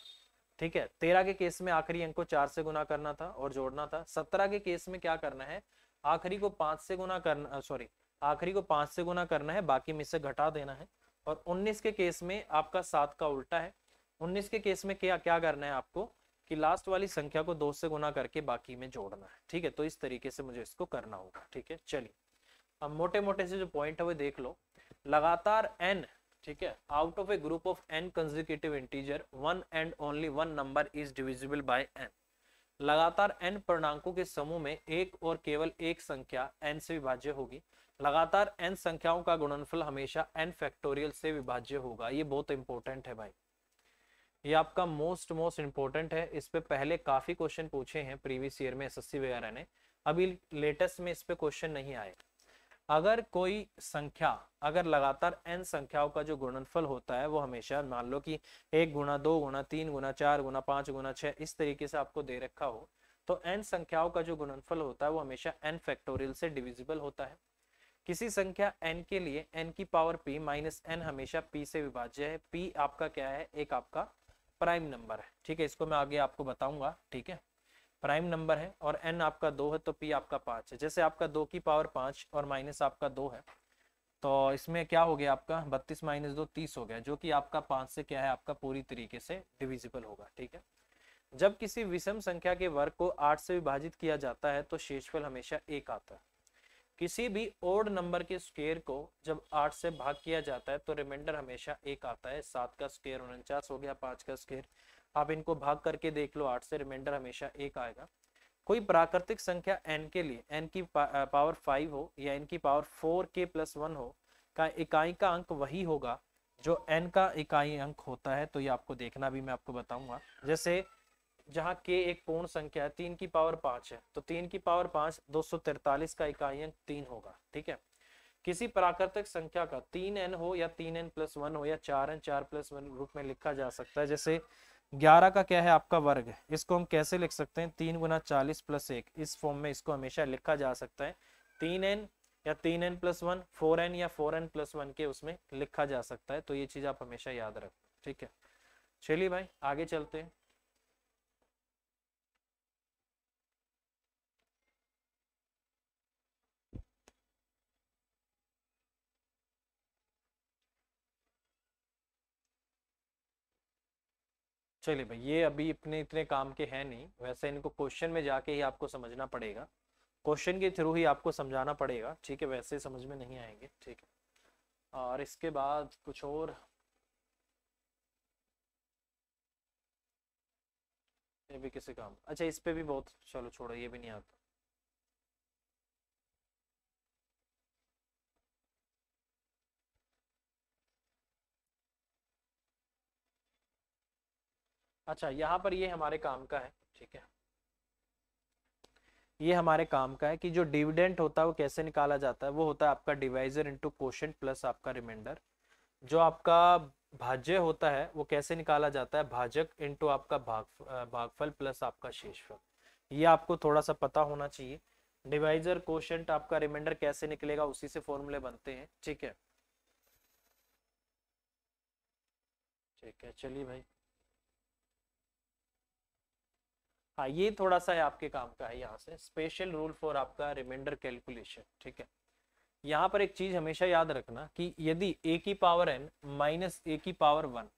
A: ठीक है, 13 के केस में आखिरी अंक को 4 से गुना करना था और जोड़ना था। 17 के केस में क्या करना है, आखिरी को 5 से गुना करना, सॉरी आखिरी को 5 से गुना करना है, बाकी में से घटा देना है। और 19 के केस में आपका 7 का उल्टा है। 19 के केस में क्या क्या करना है आपको कि लास्ट वाली संख्या को 2 से गुना करके बाकी में जोड़ना है। ठीक है, तो इस तरीके से मुझे इसको करना होगा। ठीक है, चलिए अब मोटे मोटे से जो पॉइंट है वो देख लो। लगातार n, ठीक है, out of A group of n consecutive integer one and only one number is divisible by n। लगातार n पूर्णांकों के समूह में एक और केवल एक संख्या n से विभाज्य होगी। लगातार n संख्याओं का गुणनफल हमेशा n फैक्टोरियल से विभाज्य होगा। ये बहुत इंपॉर्टेंट है भाई, ये आपका मोस्ट इंपॉर्टेंट है। इस पे पहले काफी क्वेश्चन पूछे हैं प्रीवियस ईयर में एसएससी वगैरह ने, अभी लेटेस्ट में इस पे क्वेश्चन नहीं आए। अगर कोई संख्या, अगर लगातार n संख्याओं का जो गुणनफल होता है वो हमेशा, मान लो कि 1 गुना 2 गुना 3 गुना 4 गुना 5 गुना 6 इस तरीके से आपको दे रखा हो, तो n संख्याओं का जो गुणनफल होता है वो हमेशा n फैक्टोरियल से डिविजिबल होता है। किसी संख्या n के लिए n की पावर p माइनस n हमेशा p से विभाज्य है। p आपका क्या है, एक आपका प्राइम नंबर है। ठीक है, इसको मैं आगे आपको बताऊंगा। ठीक है, प्राइम नंबर है और n आपका 2 है, तो p आपका 5 है। जैसे आपका 2 की पावर 5 और माइनस आपका 2 है, तो इसमें क्या हो गया आपका 32 माइनस 2 30 हो गया, जो कि आपका 5 से क्या है आपका पूरी तरीके से डिविजिबल होगा। ठीक है, जब किसी विषम संख्या के वर्ग को 8 से विभाजित किया जाता है तो शेषफल हमेशा 1 आता है। किसी भी ओड नंबर के स्क्वायर को जब 8 से भाग किया जाता है तो रिमाइंडर हमेशा 1 आता है। 7 का स्क्वायर 49 हो गया, 5 का स्क्वायर, आप इनको भाग करके देख लो 8 से, रिमाइंडर हमेशा 1 आएगा। कोई प्राकृतिक संख्या n के लिए n की पावर 5 हो या n की पावर 4k+1 हो, का इकाई का अंक वही होगा जो n का इकाई अंक होता है। तो ये आपको देखना भी मैं आपको बताऊंगा। जैसे जहाँ k एक पूर्ण संख्या है, 3 की पावर 5 है, तो 3 की पावर 5 243 का इकाई अंक 3 होगा। ठीक है, किसी प्राकृतिक संख्या का 3n हो या 3n+1 हो या 4n 4+1 रूप में लिखा जा सकता है। जैसे 11 का क्या है आपका वर्ग है, इसको हम कैसे लिख सकते हैं 3 गुना 40 + 1, इस फॉर्म में इसको हमेशा लिखा जा सकता है। 3n या 3n+1, 4n या 4n+1 के उसमें लिखा जा सकता है। तो ये चीज आप हमेशा याद रखें। ठीक है, चलिए भाई आगे चलते हैं। चलिए भाई, ये अभी इतने इतने काम के हैं नहीं, वैसे इनको क्वेश्चन में जाके ही आपको समझना पड़ेगा, क्वेश्चन के थ्रू ही आपको समझाना पड़ेगा। ठीक है, वैसे समझ में नहीं आएंगे। ठीक है, और इसके बाद कुछ और, ये भी किसी काम, अच्छा इस पे भी बहुत, चलो छोड़ो ये भी नहीं आता। अच्छा यहाँ पर ये हमारे काम का है। ठीक है, ये हमारे काम का है कि जो डिविडेंड होता है वो कैसे निकाला जाता है। वो होता है आपका डिवाइजर इनटू कोशेंट प्लस आपका रिमाइंडर। जो आपका भाज्य होता है वो कैसे निकाला जाता है, भाजक इंटू आपका भागफल प्लस आपका शेषफल, ये आपको थोड़ा सा पता होना चाहिए। डिवाइजर कोशेंट आपका रिमाइंडर कैसे निकलेगा, उसी से फॉर्मूले बनते हैं, ठीक है। ठीक है चलिए भाई, हाँ ये थोड़ा सा है आपके काम का है, यहाँ से स्पेशल रूल फॉर आपका रिमाइंडर कैलकुलेशन, ठीक है। यहाँ पर एक चीज हमेशा याद रखना कि यदि a की पावर n माइनस a की पावर 1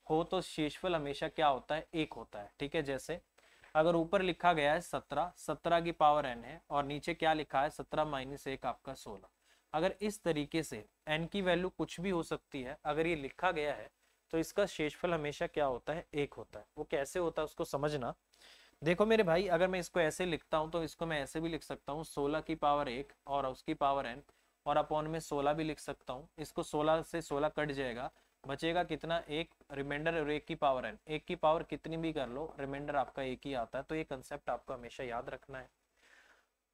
A: हो तो शेषफल हमेशा क्या होता है, एक होता है, ठीक है। जैसे अगर ऊपर लिखा गया है 17, 17 की पावर n है और नीचे क्या लिखा है 17 माइनस 1 आपका 16, अगर इस तरीके से n की वैल्यू कुछ भी हो सकती है, अगर ये लिखा गया है तो इसका शेषफल हमेशा क्या होता है, एक होता है। वो कैसे होता है उसको समझना। देखो मेरे भाई, अगर मैं इसको ऐसे लिखता हूँ तो इसको मैं ऐसे भी लिख सकता हूँ 16 की पावर 1 और उसकी पावर n और अपॉन में 16 भी लिख सकता हूँ। इसको 16 से 16 कट जाएगा, बचेगा कितना, एक रिमाइंडर और एक की पावर n, एक की पावर कितनी भी कर लो रिमाइंडर आपका एक ही आता है। तो ये कंसेप्ट आपको हमेशा याद रखना है।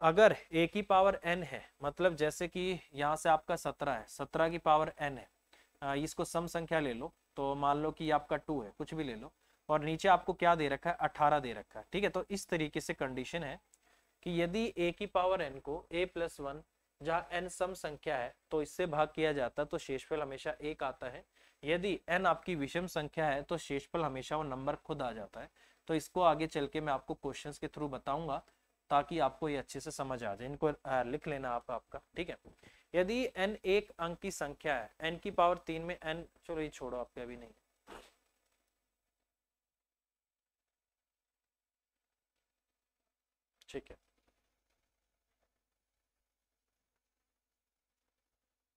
A: अगर a की पावर n है, मतलब जैसे कि यहाँ से आपका 17 है, 17 की पावर n है, इसको सम संख्या ले लो, तो मान लो कि ये आपका 2 है, कुछ भी ले लो, और नीचे आपको क्या दे रखा है, 18 दे रखा है, ठीक है। तो इस तरीके से कंडीशन है कि यदि a की पावर n को a प्लस 1, जहाँ n सम संख्या है तो इससे भाग किया जाता है तो शेषफल हमेशा एक आता है। यदि n आपकी विषम संख्या है तो शेषफल हमेशा वो नंबर खुद आ जाता है। तो इसको आगे चल के मैं आपको क्वेश्चंस के थ्रू बताऊंगा ताकि आपको ये अच्छे से समझ आ जाए। इनको लिख लेना आप आपका, ठीक है। यदि n एक अंक की संख्या है, n की पावर 3 में n, चलो ये छोड़ो आपके अभी नहीं, ठीक है।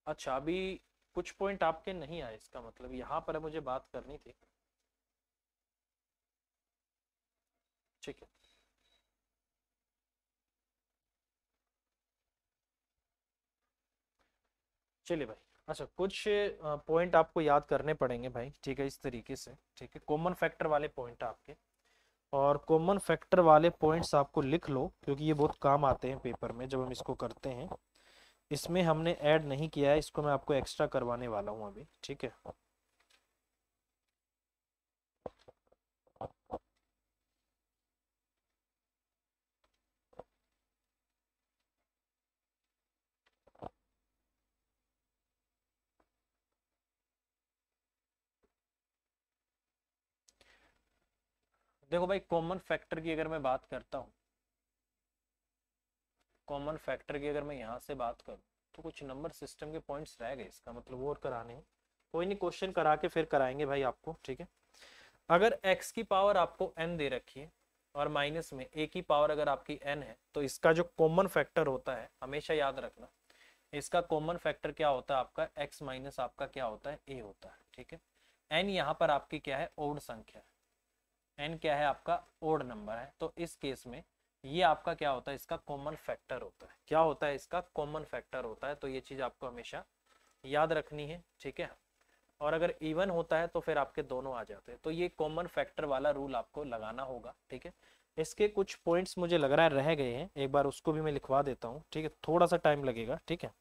A: अच्छा अभी कुछ पॉइंट आपके नहीं आए, इसका मतलब यहाँ पर मुझे बात करनी थी, ठीक है। चलिए भाई, अच्छा कुछ पॉइंट आपको याद करने पड़ेंगे भाई, ठीक है, इस तरीके से, ठीक है। कॉमन फैक्टर वाले पॉइंट आपके, और कॉमन फैक्टर वाले पॉइंट्स आपको लिख लो क्योंकि ये बहुत काम आते हैं पेपर में जब हम इसको करते हैं। इसमें हमने ऐड नहीं किया है, इसको मैं आपको एक्स्ट्रा करवाने वाला हूँ अभी, ठीक है। देखो भाई, कॉमन फैक्टर की अगर मैं बात करता हूँ, कॉमन फैक्टर की अगर मैं यहाँ से बात करूँ तो कुछ नंबर सिस्टम के पॉइंट्स रह गए, इसका मतलब वो और कराने हैं। कोई नहीं, क्वेश्चन करा के फिर कराएंगे भाई आपको, ठीक है। अगर x की पावर आपको n दे रखी है और माइनस में a की पावर अगर आपकी n है, तो इसका जो कॉमन फैक्टर होता है हमेशा याद रखना, इसका कॉमन फैक्टर क्या होता है आपका x माइनस आपका क्या होता है, a होता है, ठीक है। n यहाँ पर आपकी क्या है, ओड संख्या है, n क्या है आपका, ओड नंबर है। तो इस केस में ये आपका क्या होता है, इसका कॉमन फैक्टर होता है। क्या होता है, इसका कॉमन फैक्टर होता है। तो ये चीज आपको हमेशा याद रखनी है, ठीक है। और अगर इवन होता है तो फिर आपके दोनों आ जाते हैं। तो ये कॉमन फैक्टर वाला रूल आपको लगाना होगा, ठीक है। इसके कुछ पॉइंट्स मुझे लग रहा है रह गए हैं, एक बार उसको भी मैं लिखवा देता हूँ, ठीक है, थोड़ा सा टाइम लगेगा, ठीक है।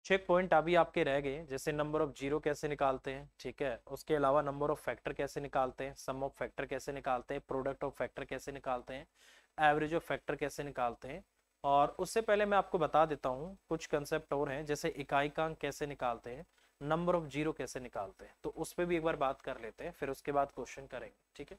A: 6 पॉइंट अभी आपके रह गए, जैसे नंबर ऑफ जीरो कैसे निकालते हैं, ठीक है, उसके अलावा नंबर ऑफ फैक्टर कैसे निकालते हैं, सम ऑफ फैक्टर कैसे निकालते हैं, प्रोडक्ट ऑफ फैक्टर कैसे निकालते हैं, एवरेज ऑफ फैक्टर कैसे निकालते हैं। और उससे पहले मैं आपको बता देता हूँ कुछ कंसेप्ट और हैं, जैसे इकाइकांक कैसे निकालते हैं, नंबर ऑफ जीरो कैसे निकालते हैं, तो उस पर भी एक बार बात कर लेते हैं, फिर उसके बाद क्वेश्चन करेंगे, ठीक है।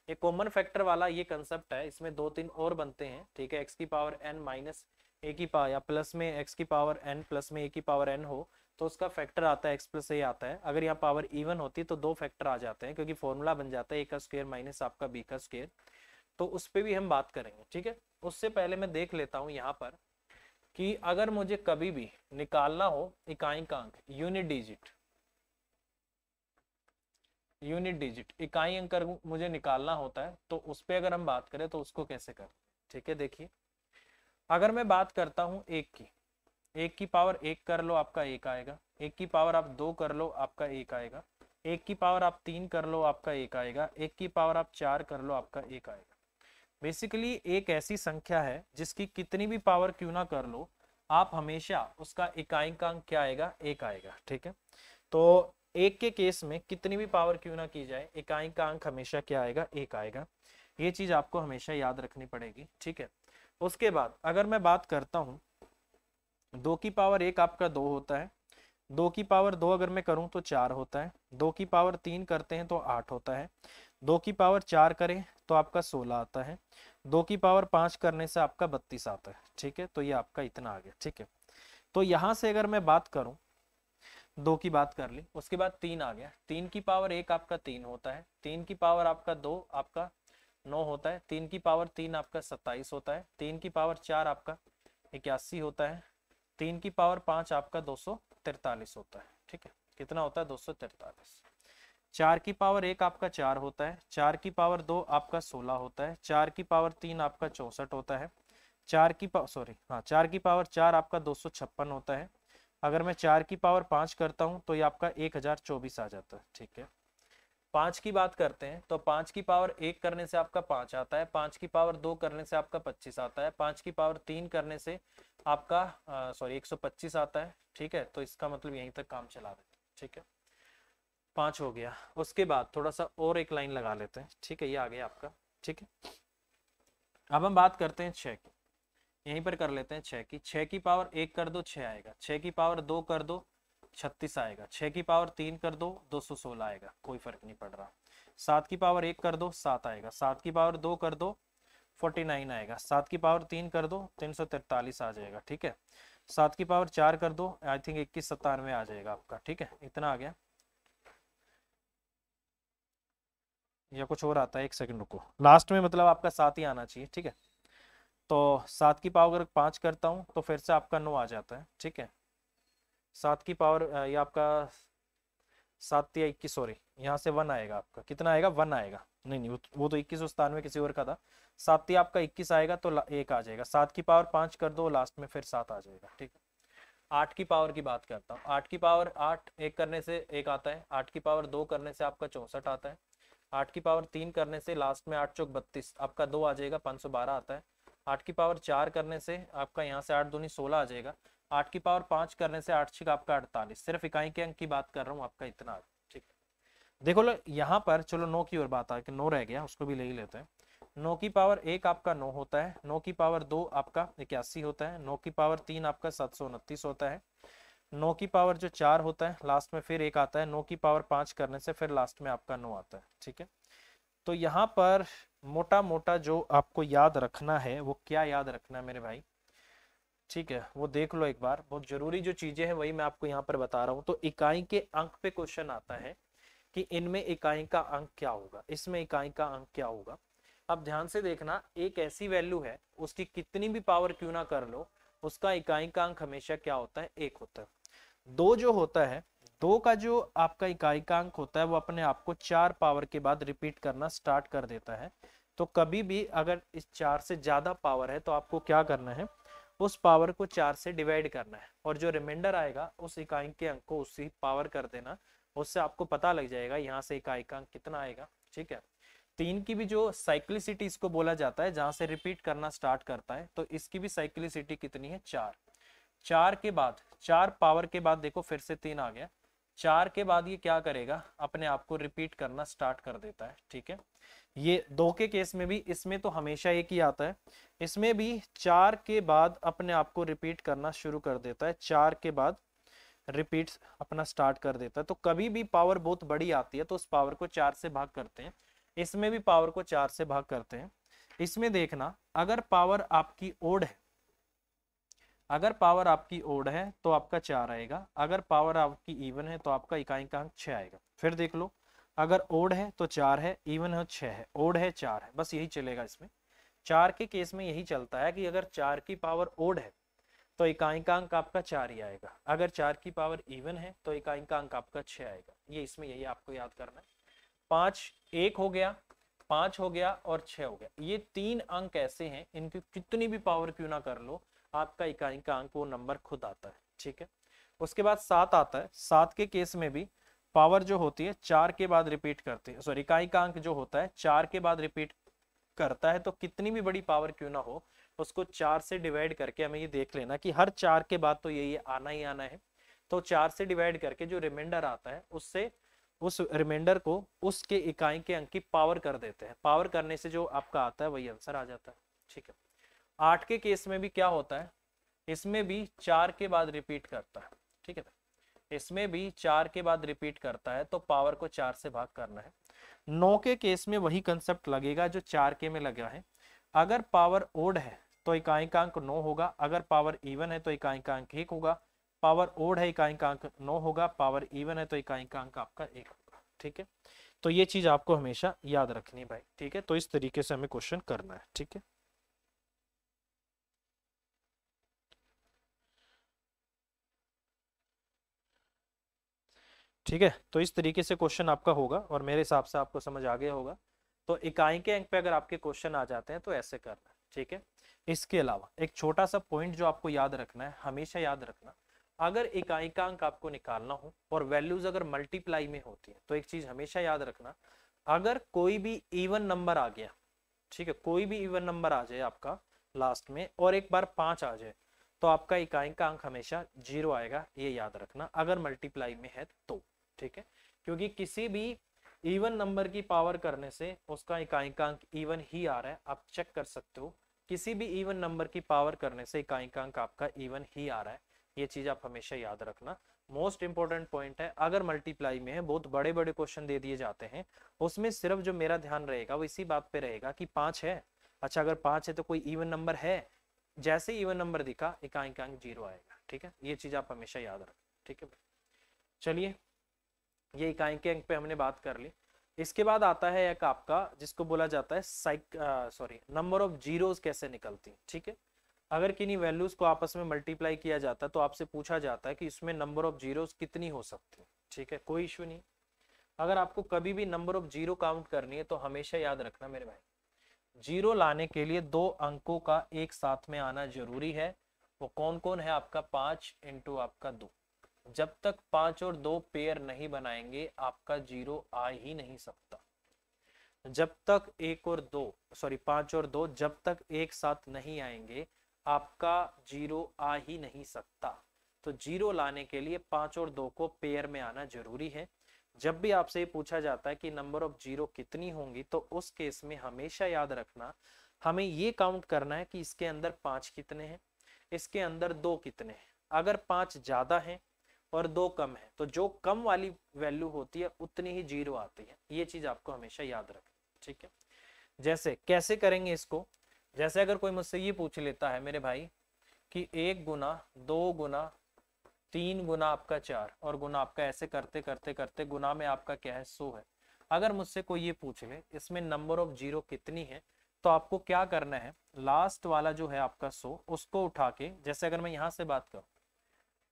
A: ये कॉमन फैक्टर वाला ये कंसेप्ट है, इसमें 2-3 और बनते हैं, ठीक है, एक्स की पावर एन माइनस ए की पावर या प्लस में एक्स की पावर एन प्लस में ए की पावर एन हो तो उसका फैक्टर आता है एक्स प्लस ए आता है। अगर यहाँ पावर इवन होती तो दो फैक्टर आ जाते हैं, क्योंकि फॉर्मूला बन जाता है ए का स्क्वायर माइनस आपका बी का स्क्वायर, तो उस पर भी हम बात करेंगे, ठीक है। उससे पहले मैं देख लेता हूँ यहाँ पर कि अगर मुझे कभी भी निकालना हो इकाइकांक यूनिट डिजिट इकाई अंक मुझे निकालना होता है, तो उस पर अगर हम बात करें तो उसको कैसे करें, ठीक है। देखिए, अगर मैं बात करता हूँ एक की पावर एक कर लो आपका एक आएगा, एक की पावर आप दो कर लो आपका एक आएगा, एक की पावर आप तीन कर लो आपका एक आएगा, एक की पावर आप चार कर लो आपका एक आएगा। बेसिकली एक ऐसी संख्या है जिसकी कितनी भी पावर क्यों ना कर लो, आप हमेशा उसका इकाइकांक क्या आएगा, एक आएगा, ठीक है। तो एक के केस में कितनी भी पावर क्यों ना की जाए, इकाइकांक हमेशा क्या आएगा, एक आएगा। ये चीज आपको हमेशा याद रखनी पड़ेगी, ठीक है। उसके बाद अगर मैं बात करता हूँ, दो की पावर एक आपका दो होता है, दो की पावर दो अगर मैं करूं तो चार होता है, दो की पावर तीन करते हैं तो आठ होता है, दो की पावर चार करें तो आपका 16 आता है, दो की पावर पांच करने से आपका 32 आता है, ठीक है। तो ये आपका इतना आ गया, ठीक है। तो यहां से अगर मैं बात करूं, दो की बात कर ली, उसके बाद तीन आ गया, तीन की पावर एक आपका तीन होता है, तीन की पावर आपका दो आपका 9 होता है, तीन की पावर तीन आपका 27 होता है, तीन की पावर चार आपका 81 होता है, तीन की पावर पांच आपका 243 होता है, ठीक है। कितना होता है, 243। चार की पावर एक आपका चार होता है, चार की पावर दो आपका 16 होता है, चार की पावर तीन आपका 64 होता है, चार की पावर चार की पावर चार आपका 256 होता है। अगर मैं चार की पावर पांच करता हूं तो ये आपका 1024 आ जाता है, ठीक है। पांच की बात करते हैं तो पांच की पावर एक करने से आपका पांच आता है, पांच की पावर दो करने से आपका 25 आता है, पांच की पावर तीन करने से आपका 125 आता है, ठीक है। तो इसका मतलब यहीं तक काम चला देते हैं, ठीक है। पांच हो गया, उसके बाद थोड़ा सा और एक लाइन लगा लेते हैं, ठीक है, ये आ गया आपका, ठीक है। अब हम बात करते हैं छह की, यहीं पर कर लेते हैं छह की। छह की पावर एक कर दो छह आएगा, छह की पावर दो कर दो 36 आएगा, छह की पावर तीन कर दो 216 आएगा, कोई फर्क नहीं पड़ रहा। सात की पावर एक कर दो सात आएगा, सात की पावर दो कर दो 49 आएगा, सात की पावर तीन कर दो 343 आ जाएगा, ठीक है। सात की पावर चार कर दो आई थिंक 2197 आ जाएगा आपका, ठीक है। इतना आ गया, या कुछ और आता है, एक सेकंड रुको, लास्ट में मतलब आपका सात ही आना चाहिए, ठीक है। तो सात की पावर अगर पाँच करता हूँ तो फिर से आपका 9 आ जाता है, ठीक है। सात की पावर ये आपका सात या 21, सॉरी यहाँ से वन आएगा, आपका कितना आएगा, वन आएगा, नहीं नहीं वो तो 2197 किसी और का था। सात या आपका 21 आएगा तो एक आ जाएगा, सात की पावर पाँच कर दो लास्ट में फिर सात आ जाएगा, ठीक है। आठ की पावर की बात करता हूँ, आठ की पावर आठ एक करने से एक आता है, आठ की पावर दो करने से आपका 64 आता है, आठ की पावर तीन करने से लास्ट में आठ चौक 32 आपका दो आ जाएगा 512 आता है, आठ की पावर चार करने से आपका यहाँ से आठ दूनी 16 आ जाएगा, आठ की पावर पाँच करने से आठ छिक आपका 48, सिर्फ इकाई के अंक की बात कर रहा हूँ, आपका इतना, ठीक है। देखो लो यहाँ पर, चलो 9 की ओर बात आ कि 9 रह गया, उसको भी ले ही लेते हैं। 9 की पावर एक आपका 9 होता है, 9 की पावर दो आपका 81 होता है, 9 की पावर तीन आपका 729 होता है, 9 की पावर जो चार होता है लास्ट में फिर एक आता है, 9 की पावर पाँच करने से फिर लास्ट में आपका 9 आता है, ठीक है। तो यहाँ पर मोटा मोटा जो आपको याद रखना है वो क्या याद रखना है मेरे भाई, ठीक है, वो देख लो एक बार, बहुत जरूरी जो चीजें हैं वही मैं आपको यहाँ पर बता रहा हूँ। तो इकाई के अंक पे क्वेश्चन आता है कि इनमें इकाई का अंक क्या होगा, इसमें इकाई का अंक क्या होगा। अब ध्यान से देखना, एक ऐसी वैल्यू है उसकी कितनी भी पावर क्यों ना कर लो, उसका इकाई का अंक हमेशा क्या होता है, एक होता है। दो जो होता है, दो का जो आपका इकाई का अंक होता है वो अपने आप को चार पावर के बाद रिपीट करना स्टार्ट कर देता है। तो कभी भी अगर इस चार से ज्यादा पावर है तो आपको क्या करना है, उस पावर को चार से डिवाइड करना है, और जो रिमाइंडर आएगा उस इकाई के अंक को उसी पावर कर देना, उससे आपको पता लग जाएगा यहाँ से इकाई का अंक कितना आएगा, ठीक है। तीन की भी जो साइक्लिसिटी इसको बोला जाता है, जहां से रिपीट करना स्टार्ट करता है, तो इसकी भी साइक्लिसिटी कितनी है, चार। 4 के बाद, 4 पावर के बाद देखो फिर से 3 आ गया, 4 के बाद ये क्या करेगा, अपने आप को रिपीट करना स्टार्ट कर देता है। ठीक है, ये 2 के केस में भी, इसमें तो हमेशा एक ही आता है, इसमें भी 4 के बाद अपने आप को रिपीट करना शुरू कर देता है, 4 के बाद रिपीट अपना स्टार्ट कर देता है। तो कभी भी पावर बहुत बड़ी आती है तो उस पावर को 4 से भाग करते हैं, इसमें भी पावर को 4 से भाग करते हैं। इसमें देखना, अगर पावर आपकी ओड है, अगर पावर आपकी ओड है तो आपका 4 आएगा, अगर पावर आपकी इवन है तो आपका इकाइंकांक 6 आएगा। फिर देख लो, अगर ओड है तो 4 है, इवन है 6 है, ओड है 4 है, बस यही चलेगा इसमें। 4 के केस में यही चलता है कि अगर 4 की पावर ओड है तो इकाइंकांक आपका 4 ही आएगा, अगर 4 की पावर इवन है तो इकाइंकांक आपका 6 आएगा। ये इसमें यही आपको याद करना है। 5 1 हो गया, 5 हो गया और 6 हो गया, ये 3 अंक ऐसे हैं, इनकी कितनी भी पावर क्यों ना कर लो, आपका इकाइंकांक वो नंबर खुद आता है। ठीक है, उसके बाद 7 आता है, 7 के केस में भी पावर जो होती है 4 के बाद रिपीट करती है, सॉरी इकाइंकांक जो होता है 4 के बाद रिपीट करता है, तो कितनी भी बड़ी पावर क्यों ना हो उसको 4 से डिवाइड करके हमें ये देख लेना कि हर 4 के बाद तो ये आना ही आना है। तो 4 से डिवाइड करके जो रिमाइंडर आता है उससे उस रिमाइंडर को उसके इकाई के अंक की पावर कर देते हैं, पावर करने से जो आपका आता है वही आंसर आ जाता है। ठीक है, 8 के केस में भी क्या होता है, इसमें भी 4 के बाद रिपीट करता है। ठीक है, इसमें भी 4 के बाद रिपीट करता है तो पावर को 4 से भाग करना है। 9 के केस में वही कंसेप्ट लगेगा जो 4 के में लगा है, अगर पावर ओड है तो इकाइंकांक 9 होगा, अगर पावर इवन है तो इकाइंकांक 1 होगा, पावर ओड है इकाइंकांक 9 होगा, पावर इवन है तो इकाइंकांक आपका 1 होगा। ठीक है, तो ये चीज आपको हमेशा याद रखनी है भाई। ठीक है, तो इस तरीके से हमें क्वेश्चन करना है। ठीक है, ठीक है, तो इस तरीके से क्वेश्चन आपका होगा और मेरे हिसाब से आपको समझ आ गया होगा। तो इकाई के अंक पे अगर आपके क्वेश्चन आ जाते हैं तो ऐसे करना है। ठीक है, इसके अलावा एक छोटा सा पॉइंट जो आपको याद रखना है, हमेशा याद रखना, अगर इकाई का अंक आपको निकालना हो और वैल्यूज अगर मल्टीप्लाई में होती है तो एक चीज हमेशा याद रखना, अगर कोई भी इवन नंबर आ गया, ठीक है, कोई भी इवन नंबर आ जाए आपका लास्ट में और एक बार 5 आ जाए तो आपका इकाई का अंक हमेशा 0 आएगा, ये याद रखना अगर मल्टीप्लाई में है तो। ठीक है, क्योंकि किसी भी इवन नंबर की पावर करने से उसका इकाइंकांक इवन ही आ रहा है, आप चेक कर सकते हो, किसी भी इवन नंबर की पावर करने से इकाइंकांक आपका इवन ही आ रहा है, ये चीज आप हमेशा याद रखना। मोस्ट इंपॉर्टेंट पॉइंट है, अगर मल्टीप्लाई में है, बहुत बड़े बड़े क्वेश्चन दे दिए जाते हैं, उसमें सिर्फ जो मेरा ध्यान रहेगा वो इसी बात पे रहेगा कि 5 है, अच्छा अगर 5 है तो कोई इवन नंबर है, जैसे इवन नंबर दिखा इकाइंकांक 0 आएगा। ठीक है, ये चीज आप हमेशा याद रखें। ठीक है, चलिए ये इकाई के अंक पे हमने बात कर ली। इसके बाद आता है एक आपका जिसको बोला जाता है नंबर ऑफ जीरोस कैसे निकलती। ठीक है, अगर किन्हीं वैल्यूज को आपस में मल्टीप्लाई किया जाता है तो आपसे पूछा जाता है कि इसमें नंबर ऑफ जीरोस कितनी हो सकती है। ठीक है, कोई इश्यू नहीं, अगर आपको कभी भी नंबर ऑफ जीरो काउंट करनी है तो हमेशा याद रखना मेरे भाई, जीरो लाने के लिए 2 अंकों का एक साथ में आना जरूरी है। वो कौन कौन है आपका, 5 इंटू आपका 2, जब तक 5 और 2 पेयर नहीं बनाएंगे आपका 0 आ ही नहीं सकता। जब तक 5 और 2 जब तक एक साथ नहीं आएंगे आपका 0 आ ही नहीं सकता। तो 0 लाने के लिए 5 और 2 को पेयर में आना जरूरी है। जब भी आपसे पूछा जाता है कि नंबर ऑफ 0 कितनी होंगी तो उस केस में हमेशा याद रखना, हमें ये काउंट करना है कि इसके अंदर 5 कितने हैं, इसके अंदर 2 कितने हैं। अगर 5 ज्यादा है और 2 कम है तो जो कम वाली वैल्यू होती है उतनी ही 0 आती है, ये चीज आपको हमेशा याद रखें। ठीक है, जैसे कैसे करेंगे इसको, जैसे अगर कोई मुझसे ये पूछ लेता है मेरे भाई कि 1 गुना 2 गुना 3 गुना आपका 4 और गुना आपका, ऐसे करते करते करते गुना में आपका क्या है 100 है। अगर मुझसे कोई ये पूछ ले इसमें नंबर ऑफ 0 कितनी है तो आपको क्या करना है, लास्ट वाला जो है आपका 100 उसको उठा के, जैसे अगर मैं यहाँ से बात करूं,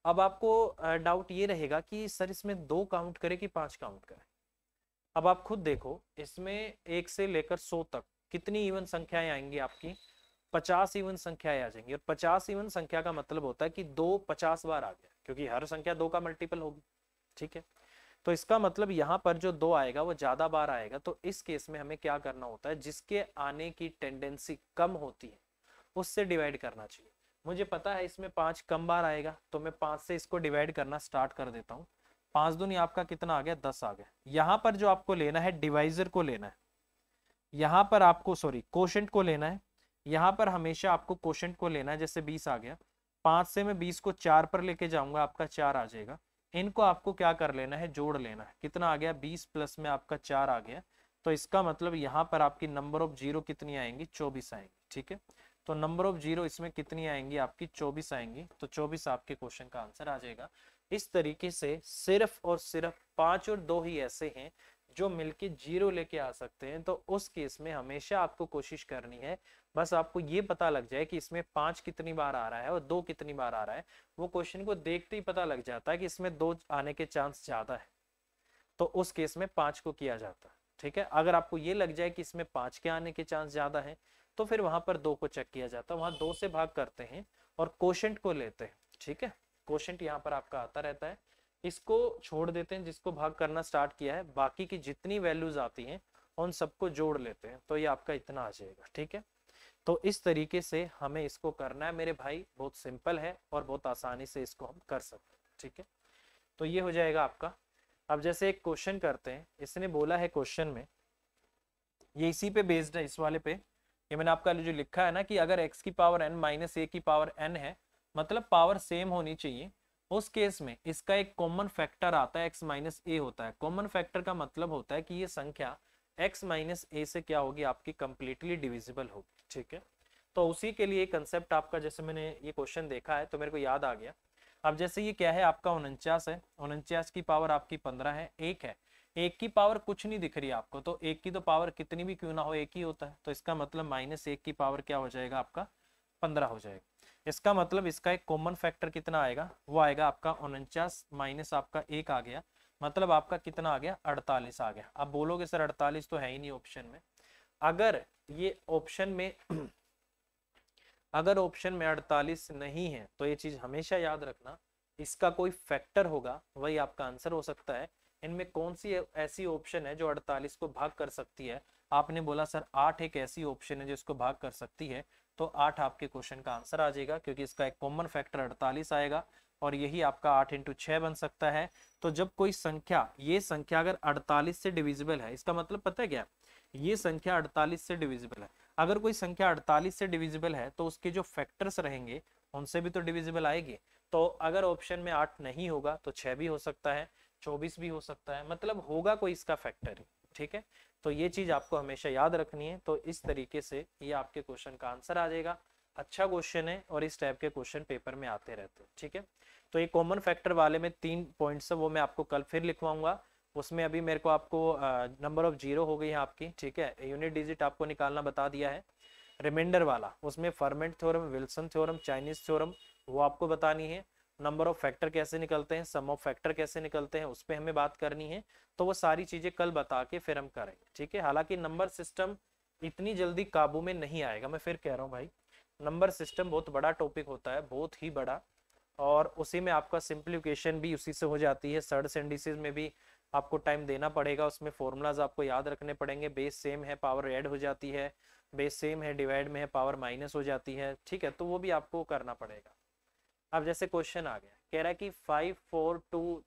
A: अब आपको डाउट ये रहेगा कि सर इसमें 2 काउंट करे कि 5 काउंट करे। अब आप खुद देखो, इसमें 1 से लेकर 100 तक कितनी इवन संख्याएं आएंगी आपकी, 50 इवन संख्याएं आ जाएंगी। और 50 इवन संख्या का मतलब होता है कि 2 50 बार आ गया, क्योंकि हर संख्या 2 का मल्टीपल होगी। ठीक है, तो इसका मतलब यहाँ पर जो 2 आएगा वो ज्यादा बार आएगा। तो इस केस में हमें क्या करना होता है, जिसके आने की टेंडेंसी कम होती है उससे डिवाइड करना चाहिए। मुझे पता है इसमें 5 कम बार आएगा, तो मैं 5 से इसको डिवाइड करना स्टार्ट कर देता हूँ। 5 दूनी आपका कितना आ गया, 10 आ गया। यहाँ पर जो आपको लेना है डिवाइजर को लेना है, यहाँ पर आपको सॉरी कोशेंट को लेना है। यहाँ पर हमेशा आपको कोशेंट को लेना है। जैसे 20 आ गया, 5 से मैं 20 को 4 पर लेके जाऊंगा, आपका 4 आ जाएगा। इनको आपको क्या कर लेना है, जोड़ लेना है। कितना आ गया, 20 प्लस में आपका 4 आ गया। तो इसका मतलब यहाँ पर आपकी नंबर ऑफ जीरो कितनी आएंगी, 24 आएंगी। ठीक है, तो नंबर ऑफ जीरो इसमें कितनी आएंगी, आपकी 24 आएंगी। तो 24 आपके क्वेश्चन का आंसर आ जाएगा। इस तरीके से सिर्फ और सिर्फ 5 और 2 ही ऐसे हैं जो मिलके जीरो लेके आ सकते हैं। तो उस केस में हमेशा आपको कोशिश करनी है, बस आपको ये पता लग जाए कि इसमें 5 कितनी बार आ रहा है और 2 कितनी बार आ रहा है। वो क्वेश्चन को देखते ही पता लग जाता है कि इसमें 2 आने के चांस ज्यादा है, तो उस केस में 5 को किया जाता है। ठीक है, अगर आपको ये लग जाए कि इसमें 5 के आने के चांस ज्यादा है, तो फिर वहां पर 2 को चेक किया जाता है। वहां 2 से भाग करते हैं और कोशेंट को लेते हैं। ठीक है, कोशेंट यहाँ पर आपका आता रहता है, इसको छोड़ देते हैं जिसको भाग करना स्टार्ट किया है। बाकी की जितनी वैल्यूज आती हैं उन सबको जोड़ लेते हैं, तो ये आपका इतना आ जाएगा। ठीक है, तो इस तरीके से हमें इसको करना है मेरे भाई। बहुत सिंपल है और बहुत आसानी से इसको हम कर सकते हैं। ठीक है, तो ये हो जाएगा आपका। अब जैसे एक क्वेश्चन करते हैं, इसने बोला है क्वेश्चन में, ये इसी पे बेस्ड है, इस वाले पे। ये मैंने आपका जो लिखा है ना कि अगर x की पावर n माइनस ए की पावर n है, मतलब पावर सेम होनी चाहिए, उस केस में इसका एक कॉमन फैक्टर आता है x माइनस ए होता है। कॉमन फैक्टर का मतलब होता है कि ये संख्या x माइनस ए से क्या होगी, आपकी कंप्लीटली डिविजिबल होगी। ठीक है, तो उसी के लिए कंसेप्ट आपका, जैसे मैंने ये क्वेश्चन देखा है तो मेरे को याद आ गया। अब जैसे ये क्या है, आपका 49 है, 49 की पावर आपकी 15 है, एक है, एक की पावर कुछ नहीं दिख रही आपको, तो एक की तो पावर कितनी भी क्यों ना हो एक ही होता है। तो इसका मतलब माइनस एक की पावर क्या हो जाएगा, आपका 15 हो जाएगा। इसका मतलब इसका एक कॉमन फैक्टर कितना आएगा, वो आएगा आपका 49 माइनस आपका एक आ गया, मतलब आपका कितना आ गया, 48 आ गया। अब बोलोगे सर 48 तो है ही नहीं ऑप्शन में। अगर ये ऑप्शन में अगर ऑप्शन में 48 नहीं है, तो ये चीज हमेशा याद रखना, इसका कोई फैक्टर होगा, वही आपका आंसर हो सकता है। इनमें कौन सी ऐसी ऑप्शन है जो 48 को भाग कर सकती है। आपने बोला सर 8 एक ऐसी ऑप्शन है जो इसको भाग कर सकती है, तो 8 आपके क्वेश्चन का आंसर आ जाएगा, क्योंकि इसका एक कॉमन फैक्टर 48 आएगा और यही आपका 8 इंटू 6 बन सकता है। तो जब कोई संख्या, ये संख्या अगर 48 से डिविजिबल है, इसका मतलब पता है क्या, ये संख्या 48 से डिविजिबल है। अगर कोई संख्या 48 से डिविजिबल है तो उसके जो फैक्टर्स रहेंगे उनसे भी तो डिविजिबल आएगी। तो अगर ऑप्शन में 8 नहीं होगा तो 6 भी हो सकता है, 24 भी हो सकता है, मतलब होगा कोई इसका फैक्टर ही। ठीक है, तो ये चीज आपको हमेशा याद रखनी है। तो इस तरीके से ये आपके क्वेश्चन का आंसर आ जाएगा। अच्छा क्वेश्चन है और इस टाइप के क्वेश्चन पेपर में आते रहते हैं। ठीक है, तो ये कॉमन फैक्टर वाले में 3 पॉइंट्स है, वो मैं आपको कल फिर लिखवाऊंगा। उसमें अभी मेरे को आपको नंबर ऑफ जीरो हो गई है आपकी। ठीक है, यूनिट डिजिट आपको निकालना बता दिया है। रिमाइंडर वाला उसमें ferment theorem, Wilson theorem, Chinese theorem वो आपको बतानी है। नंबर ऑफ फैक्टर कैसे निकलते हैं, सम ऑफ फैक्टर कैसे निकलते हैं, उस पर हमें बात करनी है। तो वो सारी चीजें कल बता के फिर हम करेंगे। ठीक है, हालांकि नंबर सिस्टम इतनी जल्दी काबू में नहीं आएगा, मैं फिर कह रहा हूँ भाई, नंबर सिस्टम बहुत बड़ा टॉपिक होता है, बहुत ही बड़ा। और उसी में आपका सिंप्लीफिकेशन भी उसी से हो जाती है। सर्ड्स इंडिसेस में भी आपको टाइम देना पड़ेगा, उसमें फॉर्मूलाज आपको याद रखने पड़ेंगे। बेस सेम है, पावर ऐड हो जाती है, बेस सेम है, डिवाइड में है, पावर माइनस हो जाती है। ठीक है, तो वो भी आपको करना पड़ेगा। अब जैसे क्वेश्चन आ गया, कह रहा है कि 5 4 2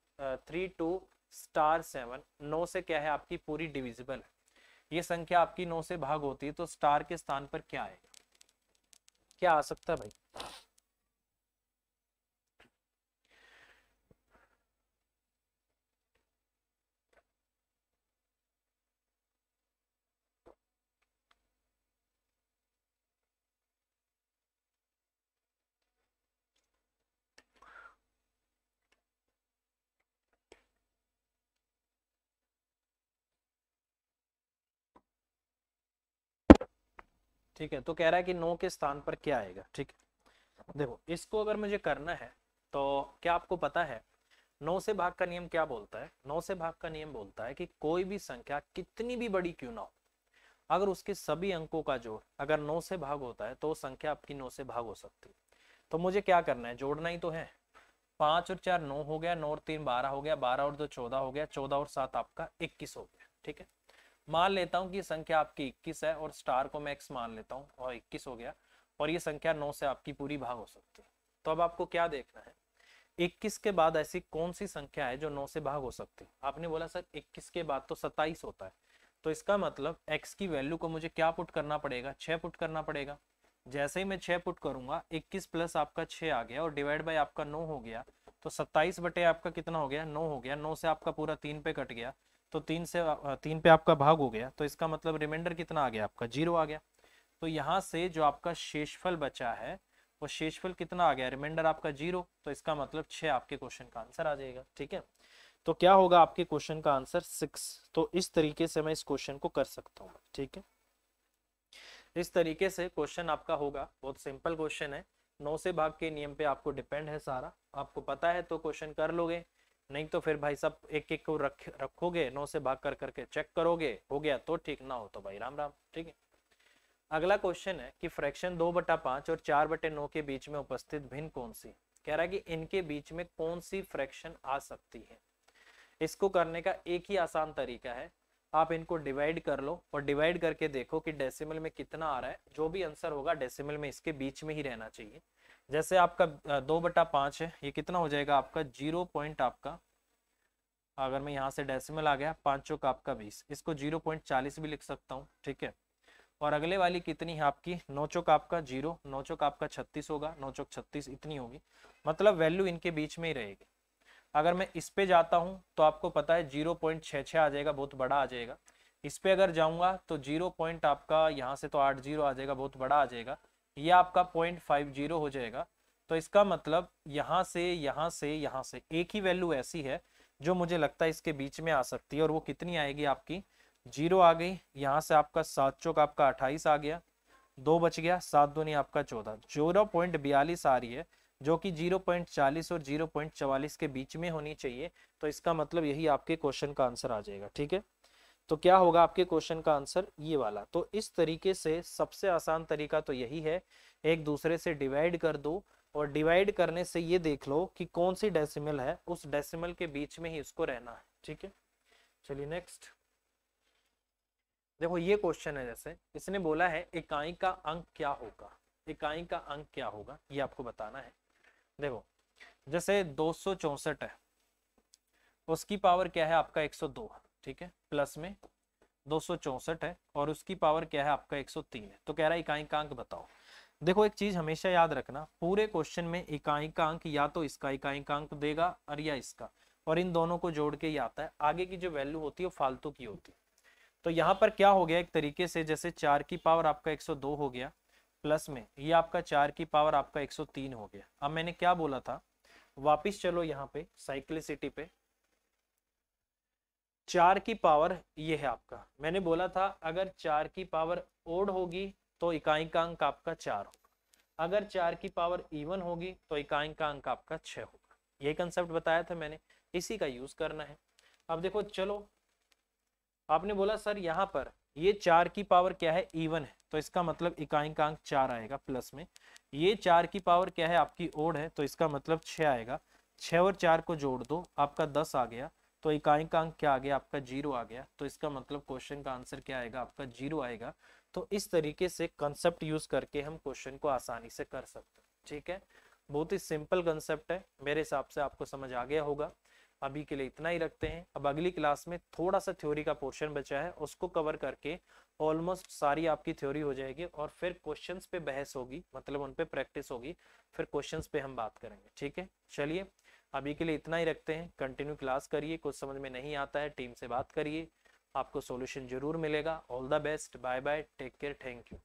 A: 3 2 स्टार 7 9 से क्या है, आपकी पूरी डिविजिबल है। ये संख्या आपकी 9 से भाग होती है, तो स्टार के स्थान पर क्या आएगा, क्या आ सकता है भाई। ठीक है, तो कह रहा है कि 9 के स्थान पर क्या आएगा। ठीक है, देखो इसको अगर मुझे करना है तो क्या आपको पता है 9 से भाग का नियम क्या बोलता है। 9 से भाग का नियम बोलता है कि कोई भी संख्या कितनी भी बड़ी क्यों ना हो, अगर उसके सभी अंकों का जोड़ अगर 9 से भाग होता है तो वो संख्या आपकी 9 से भाग हो सकती है। तो मुझे क्या करना है, जोड़ना ही तो है। 5 और 4 9 हो गया, 9 और 3 12 हो गया, 12 और 2 14 हो गया, 14 और 7 आपका 21 हो गया। ठीक है, मान लेता हूं कि संख्या आपकी 21 है और स्टार को मैं x मान लेता हूं और 21 हो गया। और ये संख्या 9 से आपकी पूरी भाग हो सकती है। तो अब आपको क्या देखना है, 21 के बाद ऐसी कौन सी संख्या है जो 9 से भाग हो सकती है। आपने बोला सर 21 के बाद तो 27 होता है, तो इसका मतलब x की वैल्यू को मुझे क्या पुट करना पड़ेगा, 6 पुट करना पड़ेगा। जैसे ही मैं 6 पुट करूंगा 21 प्लस आपका 6 आ गया और डिवाइड बाय आपका 9 हो गया, तो 27 बटे आपका कितना हो गया, 9 हो गया। 9 से आपका पूरा 3 पे कट गया, तो 3 पे आपका भाग हो गया, तो इसका मतलब रिमाइंडर कितना आ गया आपका, 0 आ गया। तो यहाँ से जो आपका शेषफल बचा है वो शेषफल कितना आ गया, रिमाइंडर आपका 0, तो इसका मतलब 6 आपके क्वेश्चन का आंसर आ जाएगा। ठीक है, तो क्या होगा आपके क्वेश्चन का आंसर 6। तो इस तरीके से मैं इस क्वेश्चन को कर सकता हूँ। ठीक है, इस तरीके से क्वेश्चन आपका होगा, बहुत सिंपल क्वेश्चन है, 9 से भाग के नियम पे आपको डिपेंड है सारा। आपको पता है तो क्वेश्चन कर लोगे, नहीं तो फिर भाई सब एक एक को रखोगे, 9 से भाग कर करके चेक करोगे, हो गया तो ठीक, ना हो तो भाई राम राम। ठीक है, अगला क्वेश्चन है कि फ्रैक्शन 2/5 और 4/9 के बीच में उपस्थित भिन्न कौन सी, कह रहा है कि इनके बीच में कौन सी फ्रैक्शन आ सकती है। इसको करने का एक ही आसान तरीका है, आप इनको डिवाइड कर लो और डिवाइड करके देखो कि डेसिमल में कितना आ रहा है। जो भी आंसर होगा डेसिमल में इसके बीच में ही रहना चाहिए। जैसे आपका 2/5 है, ये कितना हो जाएगा आपका 0 पॉइंट आपका, अगर मैं यहाँ से डेसिमल आ गया 5 चौक आपका 20, इसको 0.40 भी लिख सकता हूँ। ठीक है, और अगले वाली कितनी है आपकी 9 चौक आपका 0, 9 चौक आपका 36 होगा, 9 चौक 36 इतनी होगी, मतलब वैल्यू इनके बीच में ही रहेगी। अगर मैं इस पे जाता हूं तो आपको पता है 0.66 आ जाएगा, बहुत बड़ा आ जाएगा। इस पे अगर जाऊंगा तो 0 पॉइंट आपका यहाँ से तो 80 आ जाएगा, बहुत बड़ा आ जाएगा। ये आपका 0.50 हो जाएगा। तो इसका मतलब यहाँ से यहाँ से यहाँ से एक ही वैल्यू ऐसी है जो मुझे लगता है इसके बीच में आ सकती है, और वो कितनी आएगी आपकी 0 आ गई। यहाँ से आपका 7 चौक आपका 28 आ गया, 2 बच गया, 7 दूनी आपका 14, 0.42 आ रही है, जो कि 0.40 और 0.44 के बीच में होनी चाहिए। तो इसका मतलब यही आपके क्वेश्चन का आंसर आ जाएगा। ठीक है, तो क्या होगा आपके क्वेश्चन का आंसर, ये वाला। तो इस तरीके से सबसे आसान तरीका तो यही है, एक दूसरे से डिवाइड कर दो और डिवाइड करने से ये देख लो कि कौन सी डेसिमल है, उस डेसिमल के बीच में ही उसको रहना है। ठीक है, चलिए नेक्स्ट देखो, ये क्वेश्चन है, जैसे इसने बोला है इकाई का अंक क्या होगा, इकाई का अंक क्या होगा ये आपको बताना है। देखो जैसे 264 है, उसकी पावर क्या है आपका 102, ठीक है, प्लस में 264 है और उसकी पावर क्या है आपका 103 है। तो कह रहा है इकाई का अंक बताओ। देखो एक चीज हमेशा याद रखना, पूरे क्वेश्चन में इकाई का अंक या तो इसका इकाई का अंक देगा और या इसका, और इन दोनों को जोड़ के ही आता है। आगे की जो वैल्यू होती है वो फालतू की होती है। तो यहाँ पर क्या हो गया, एक तरीके से जैसे 4 की पावर आपका 102 हो गया, प्लस में ये आपका 4 की पावर आपका 103 हो गया। अब मैंने क्या बोला था, वापिस चलो यहाँ पे साइक्लिसिटी पे, 4 की पावर ये है आपका, मैंने बोला था अगर 4 की पावर ओड होगी तो इकाई का अंक आपका 4 होगा, अगर 4 की पावर इवन होगी तो इकाई का अंक आपका 6 होगा। ये कंसेप्ट बताया था मैंने, इसी का यूज करना है। अब देखो चलो, आपने बोला सर यहाँ पर ये 4 की पावर क्या है, इवन है, तो इसका मतलब इकाई का अंक 4 आएगा, प्लस में ये 4 की पावर क्या है आपकी ओड है, तो इसका मतलब 6 आएगा। 6 और 4 को जोड़ दो आपका 10 आ गया, तो इकाई का अंक क्या आ गया आपका 0 आ गया। तो इसका मतलब क्वेश्चन का आंसर क्या आएगा आपका 0 आएगा। तो इस तरीके से कंसेप्ट यूज करके हम क्वेश्चन को आसानी से कर सकते हैं। ठीक है, बहुत ही सिंपल कंसेप्ट है, मेरे हिसाब से आपको समझ आ गया होगा। अभी के लिए इतना ही रखते हैं। अब अगली क्लास में थोड़ा सा थ्योरी का पोर्शन बचा है, उसको कवर करके ऑलमोस्ट सारी आपकी थ्योरी हो जाएगी और फिर क्वेश्चंस पे बहस होगी, मतलब उन पे प्रैक्टिस होगी, फिर क्वेश्चंस पे हम बात करेंगे। ठीक है, चलिए अभी के लिए इतना ही रखते हैं। कंटिन्यू क्लास करिए, कुछ समझ में नहीं आता है टीम से बात करिए, आपको सॉल्यूशन जरूर मिलेगा। All the best, bye bye, take care, thank you.